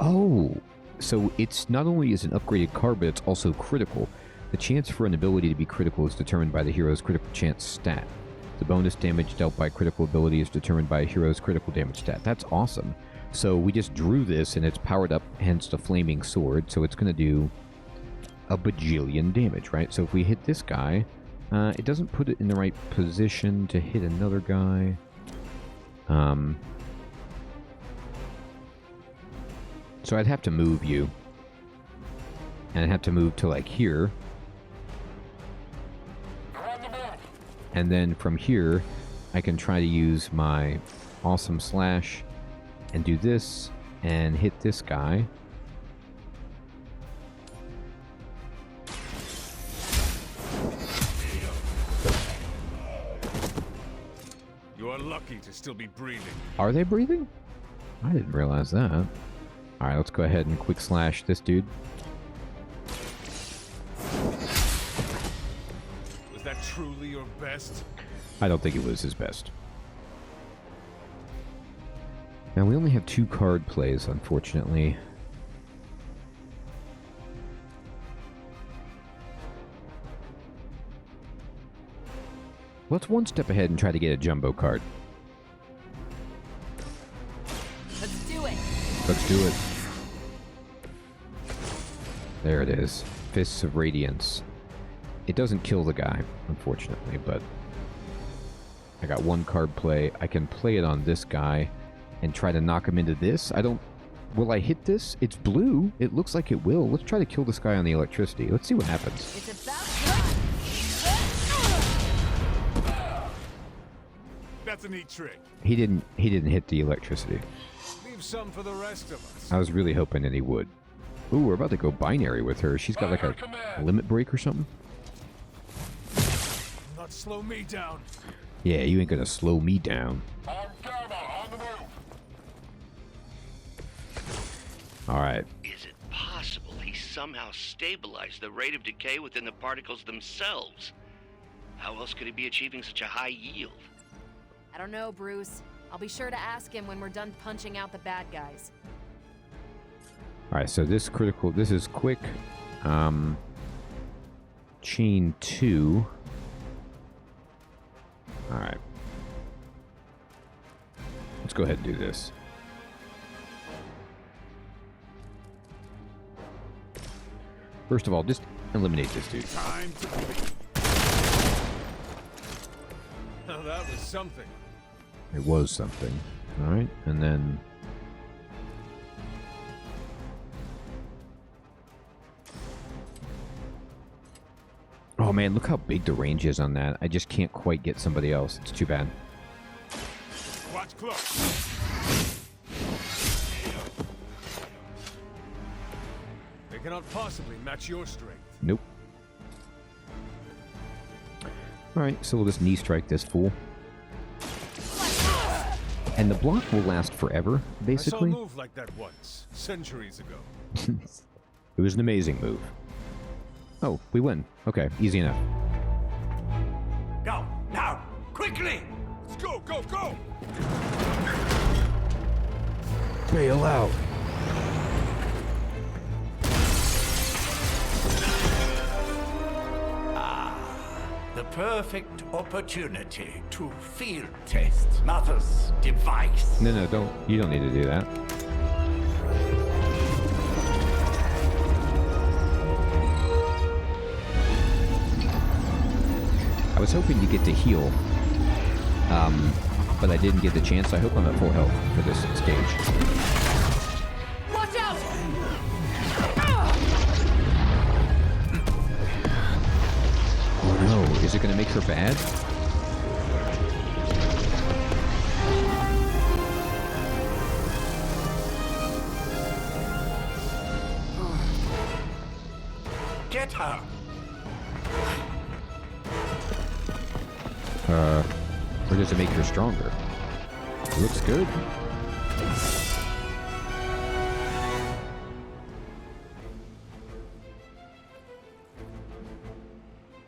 Oh! So it's not only is an upgraded card, but it's also critical. The chance for an ability to be critical is determined by the hero's critical chance stat. The bonus damage dealt by critical ability is determined by a hero's critical damage stat. That's awesome. So we just drew this and it's powered up, hence the flaming sword. So it's going to do a bajillion damage, right? So if we hit this guy, it doesn't put it in the right position to hit another guy. So I'd have to move you. And I'd have to move to like here. And then from here, I can try to use my awesome slash and do this and hit this guy. You are lucky to still be breathing. Are they breathing? I didn't realize that. Alright, let's go ahead and quick slash this dude. Was that truly your best? I don't think it was his best. Now we only have 2 card plays, unfortunately. Let's one step ahead and try to get a jumbo card. Let's do it. Let's do it. There it is. Fists of Radiance. It doesn't kill the guy, unfortunately, but I got one card play. I can play it on this guy and try to knock him into this. I don't... Will I hit this? It's blue. It looks like it will. Let's try to kill this guy on the electricity. Let's see what happens. It's about time. That's a neat trick. He didn't hit the electricity. Leave some for the rest of us. I was really hoping that he would. Ooh, we're about to go binary with her. She's got like a limit break or something. Not slow me down. Yeah, you ain't gonna slow me down. Alright. Is it possible he somehow stabilized the rate of decay within the particles themselves? How else could he be achieving such a high yield? I don't know, Bruce. I'll be sure to ask him when we're done punching out the bad guys. Alright, so this is quick. Chain 2. Alright. Let's go ahead and do this. First of all, just eliminate this dude. Time to bleed. Now that was something. It was something. Alright, and then... Oh man, look how big the range is on that. I just can't quite get somebody else. It's too bad. Watch close. They cannot possibly match your strength. Nope. Alright, so we'll just knee strike this fool. And the block will last forever, basically. I saw a move like that once, centuries ago. It was an amazing move. Oh, we win. Okay, easy enough. Go, now, quickly! Let's go, go, go! Bail out. The perfect opportunity to field test Mother's device. No, don't. You don't need to do that. I was hoping to get to heal, but I didn't get the chance. I hope I'm at full health for this stage. Watch out! Oh no, is it going to make her bad? Get her! Or does it make her stronger? It looks good.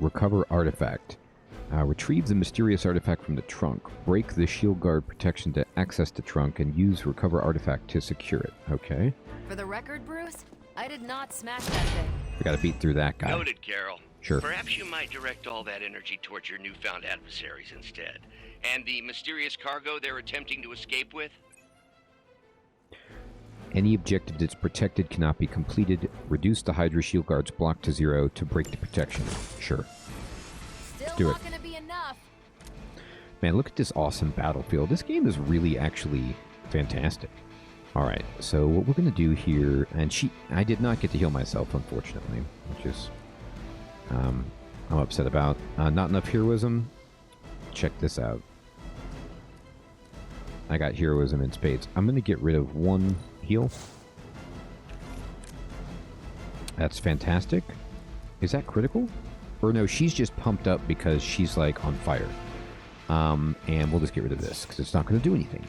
Recover artifact. Retrieve the mysterious artifact from the trunk. Break the shield guard protection to access the trunk and use recover artifact to secure it. Okay. For the record, Bruce, I did not smash that thing. We gotta beat through that guy. Noted, Carol. Sure. Perhaps you might direct all that energy towards your newfound adversaries instead. And the mysterious cargo they're attempting to escape with? Any objective that's protected cannot be completed. Reduce the Hydra shield guard's block to 0 to break the protection. Sure. Still do not it. gonna be enough. Man, look at this awesome battlefield. This game is really actually fantastic. Alright, so what we're going to do here... And I did not get to heal myself, unfortunately. Which is... I'm upset about. Not enough heroism. Check this out. I got heroism in spades. I'm going to get rid of one heal. That's fantastic. Is that critical? Or no, she's just pumped up because she's like on fire. And we'll just get rid of this because it's not going to do anything.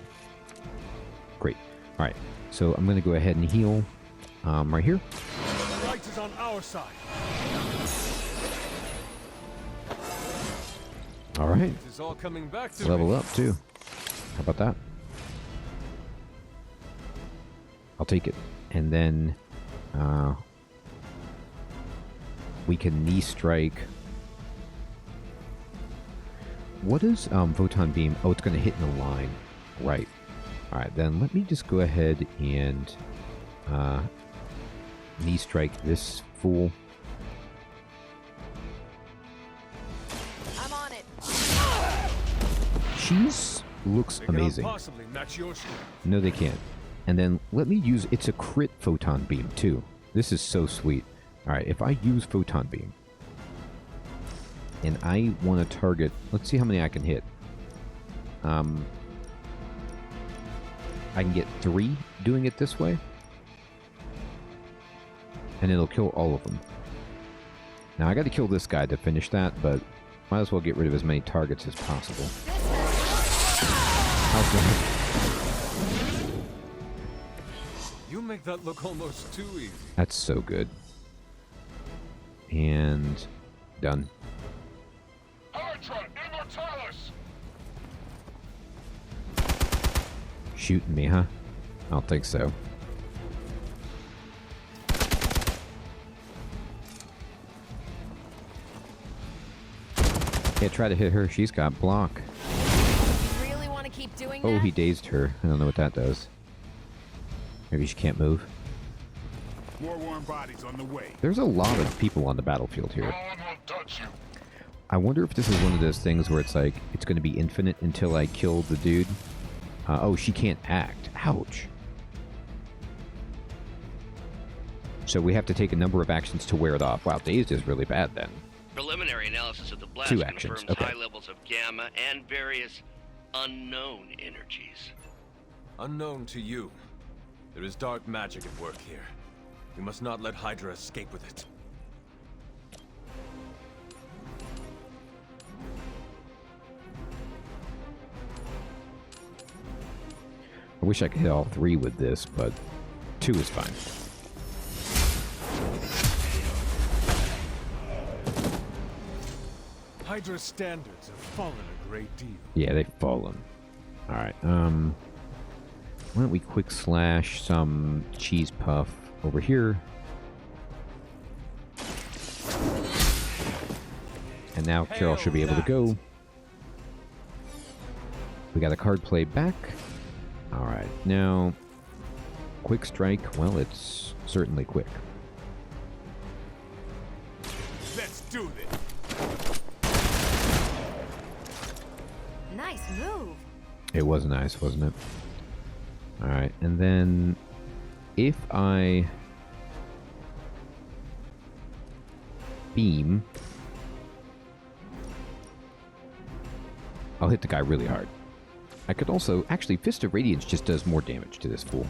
Great. Alright, so I'm going to go ahead and heal right here. The light is on our side. Alright. This is all coming back to Level me. up too. How about that? I'll take it. And then we can knee strike. what is Photon Beam? Oh, it's going to hit in a line. Right. Alright, then let me just go ahead and knee strike this fool. I'm on it. She's looks amazing. Possibly match your strength. No, they can't. And then let me use, it's a crit Photon Beam too. This is so sweet. Alright, if I use Photon Beam, and I want to target, let's see how many I can hit. I can get 3 doing it this way. And it'll kill all of them. Now I got to kill this guy to finish that, but might as well get rid of as many targets as possible. How's that? You make that look almost too easy. That's so good. And done. Shooting me, huh? I don't think so. Yeah, try to hit her. She's got block. You really want to keep doing that? Oh, he dazed her. I don't know what that does. Maybe she can't move. More warm bodies on the way. There's a lot of people on the battlefield here. I wonder if this is one of those things where it's like, it's going to be infinite until I kill the dude. Oh, she can't act. Ouch. So we have to take a number of actions to wear it off. Wow, dazed is really bad then. Preliminary analysis of the blast 2 actions. confirms Okay. high levels of gamma and various unknown energies. Unknown to you. There is dark magic at work here. We must not let Hydra escape with it. I wish I could hit all 3 with this, but 2 is fine. Hydra's standards have fallen a great deal. Yeah, they've fallen. Alright, why don't we quick slash some cheese puff over here. And now Carol should be able to go. We got a card play back. Alright, now quick strike. Well, it's certainly quick. Let's do this. Nice move. It was nice, wasn't it? Alright, and then if I beam, I'll hit the guy really hard. I could also, actually, Fist of Radiance just does more damage to this fool.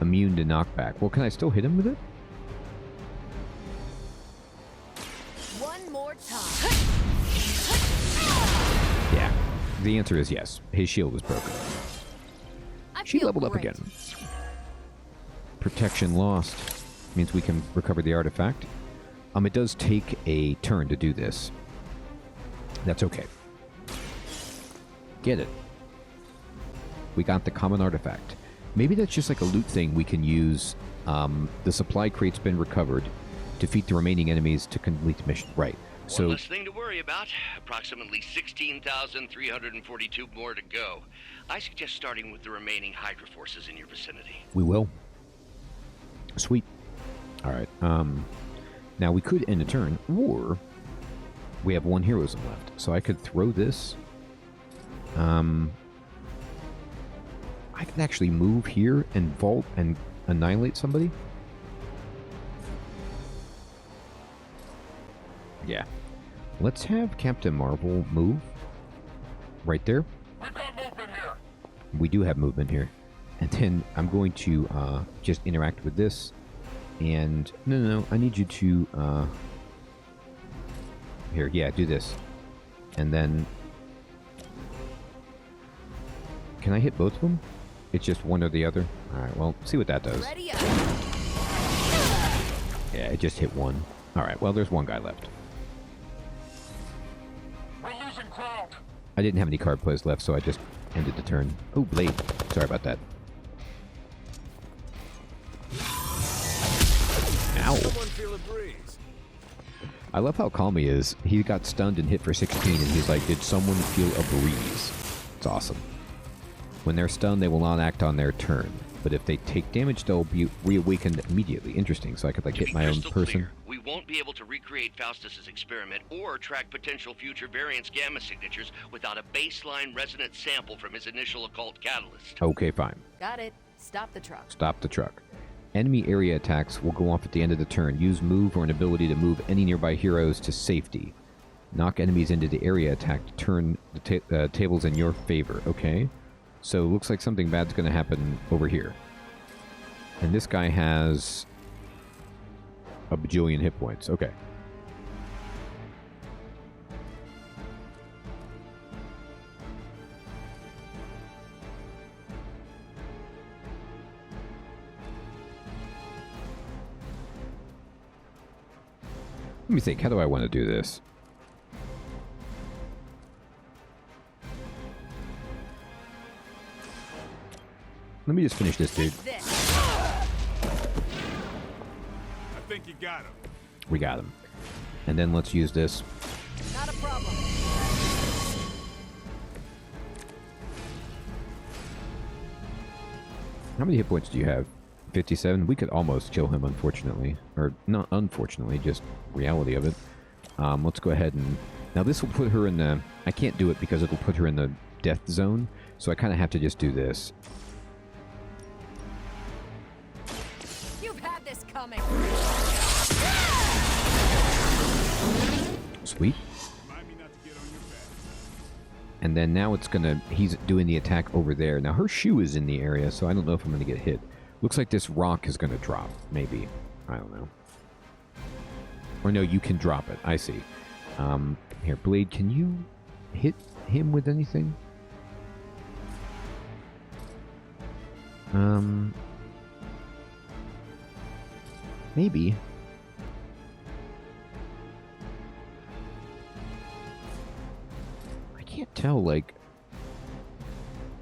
Immune to knockback. Well, can I still hit him with it? One more time. Yeah. The answer is yes. His shield was broken. She leveled up again. Protection lost. Means we can recover the artifact. It does take a turn to do this. That's okay. Get it. We got the common artifact. Maybe that's just like a loot thing we can use. The supply crate's been recovered. Defeat the remaining enemies to complete the mission. Right. So, one less thing to worry about. Approximately 16,342 more to go. I suggest starting with the remaining Hydra forces in your vicinity. we will. Sweet. Alright. Now we could end a turn, or we have 1 heroism left. So I could throw this. I can actually move here and vault and annihilate somebody. Yeah. Let's have Captain Marvel move. Right there. We do have movement here. And then I'm going to just interact with this. And no, I need you to here, yeah, do this. And then can I hit both of them? It's just one or the other. Alright, well, see what that does. Yeah, it just hit one. Alright, well, there's one guy left. I didn't have any card plays left, so I just ended the turn. Oh, blade. Sorry about that. Ow. I love how calm he is. He got stunned and hit for 16, and he's like, did someone feel a breeze? It's awesome. When they're stunned, they will not act on their turn. But if they take damage, they'll be reawakened immediately. Interesting, so I could like get my own person. Clear, we won't be able to recreate Faustus's experiment or track potential future variance gamma signatures without a baseline resonance sample from his initial occult catalyst. Okay, fine. Got it. Stop the truck. Stop the truck. Enemy area attacks will go off at the end of the turn. Use move or an ability to move any nearby heroes to safety. Knock enemies into the area attack to turn the tables in your favor. Okay. So, looks like something bad's going to happen over here. And this guy has a bajillion hit points. Okay. Let me think. How do I want to do this? Let me just finish this, dude. I think you got him. We got him. And then let's use this. Not a problem. How many hit points do you have? 57? We could almost kill him, unfortunately. Or, not unfortunately, just reality of it. Let's go ahead and... Now, this will put her in the... I can't do it because it'll put her in the death zone. So I kind of have to just do this. Coming. Sweet. And then now it's gonna... He's doing the attack over there. Now her shoe is in the area, so I don't know if I'm gonna get hit. Looks like this rock is gonna drop. Maybe. I don't know. Or no, you can drop it. I see. Here, Blade, can you hit him with anything? Maybe. I can't tell, like...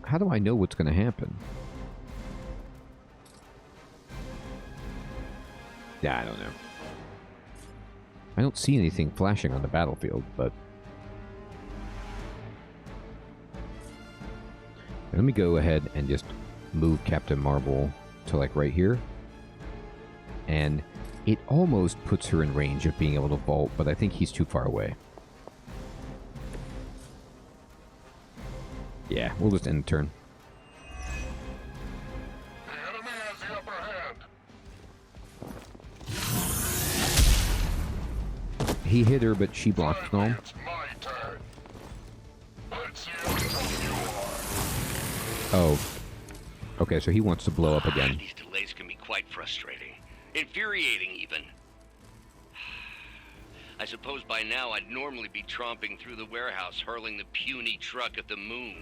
How do I know what's going to happen? Yeah, I don't know. I don't see anything flashing on the battlefield, but... Let me go ahead and just move Captain Marvel to, like, right here. And it almost puts her in range of being able to vault, but I think he's too far away. Yeah, we'll just end the turn. The enemy has the upper hand. He hit her, but she blocked. No. It's my turn. Let's see how tough you are. Oh. Okay, so he wants to blow up again. These delays can be quite frustrating. Infuriating, even. I suppose by now I'd normally be tromping through the warehouse, hurling the puny truck at the moon.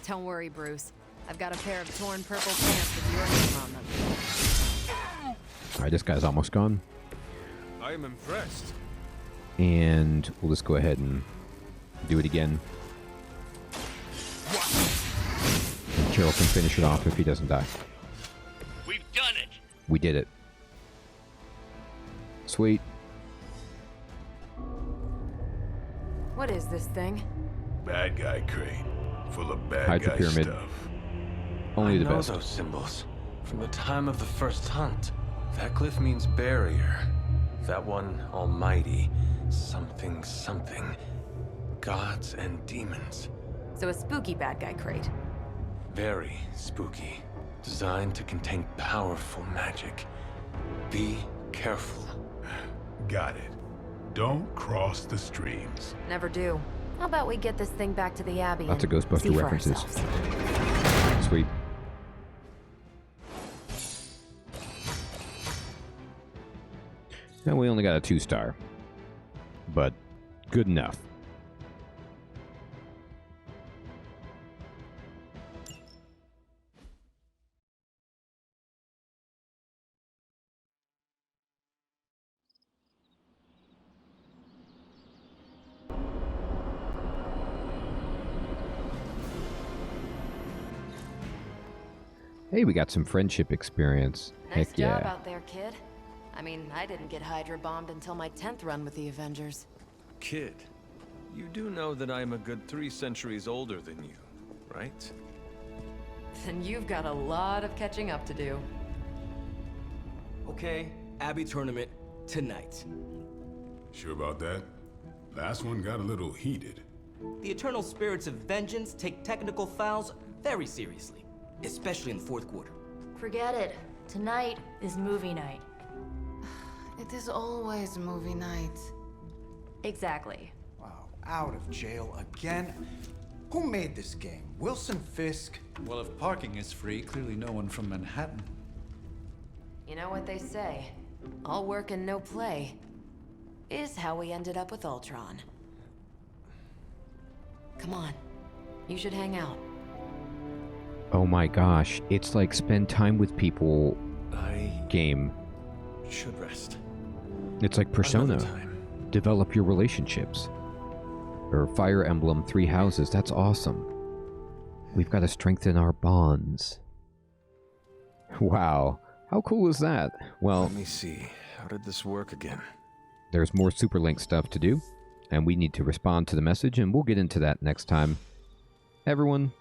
Don't worry, Bruce. I've got a pair of torn purple pants with your name on them. Alright, this guy's almost gone. I am impressed. And we'll just go ahead and do it again. And Cheryl can finish it off if he doesn't die. We've done it! We did it. Sweet. What is this thing? Bad guy crate. Full of bad Hide the guy pyramid. stuff. Only the I know best. those symbols from the time of the first hunt. That glyph means barrier. That one, almighty. Something, something. Gods and demons. So a spooky bad guy crate. Very spooky. Designed to contain powerful magic. Be careful. Got it. Don't cross the streams. Never do. How about we get this thing back to the Abbey? Lots of and Ghostbuster see for references. ourselves? Sweet. Now we only got a 2-star. But good enough. Hey, we got some friendship experience. Nice Heck yeah. job out there, kid. I mean, I didn't get Hydra bombed until my 10th run with the Avengers. Kid, you do know that I'm a good 3 centuries older than you, right? Then you've got a lot of catching up to do. Okay, Abbey tournament tonight. Sure about that? Last one got a little heated. The Eternal Spirits of Vengeance take technical fouls very seriously, especially in the 4th quarter. Forget it. Tonight is movie night. It is always movie night. Exactly. Wow, out of jail again? Who made this game? Wilson Fisk? Well, if parking is free, clearly no one from Manhattan. You know what they say? All work and no play is how we ended up with Ultron. Come on. You should hang out. Oh my gosh, it's like spend time with people game. Should rest. It's like Persona. Develop your relationships. Or Fire Emblem 3 Houses, that's awesome. We've got to strengthen our bonds. Wow, how cool is that? Well, let me see. How did this work again? There's more Superlink stuff to do, and we need to respond to the message, and we'll get into that next time. Everyone,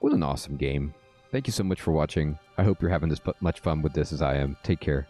what an awesome game. Thank you so much for watching. I hope you're having as much fun with this as I am. Take care.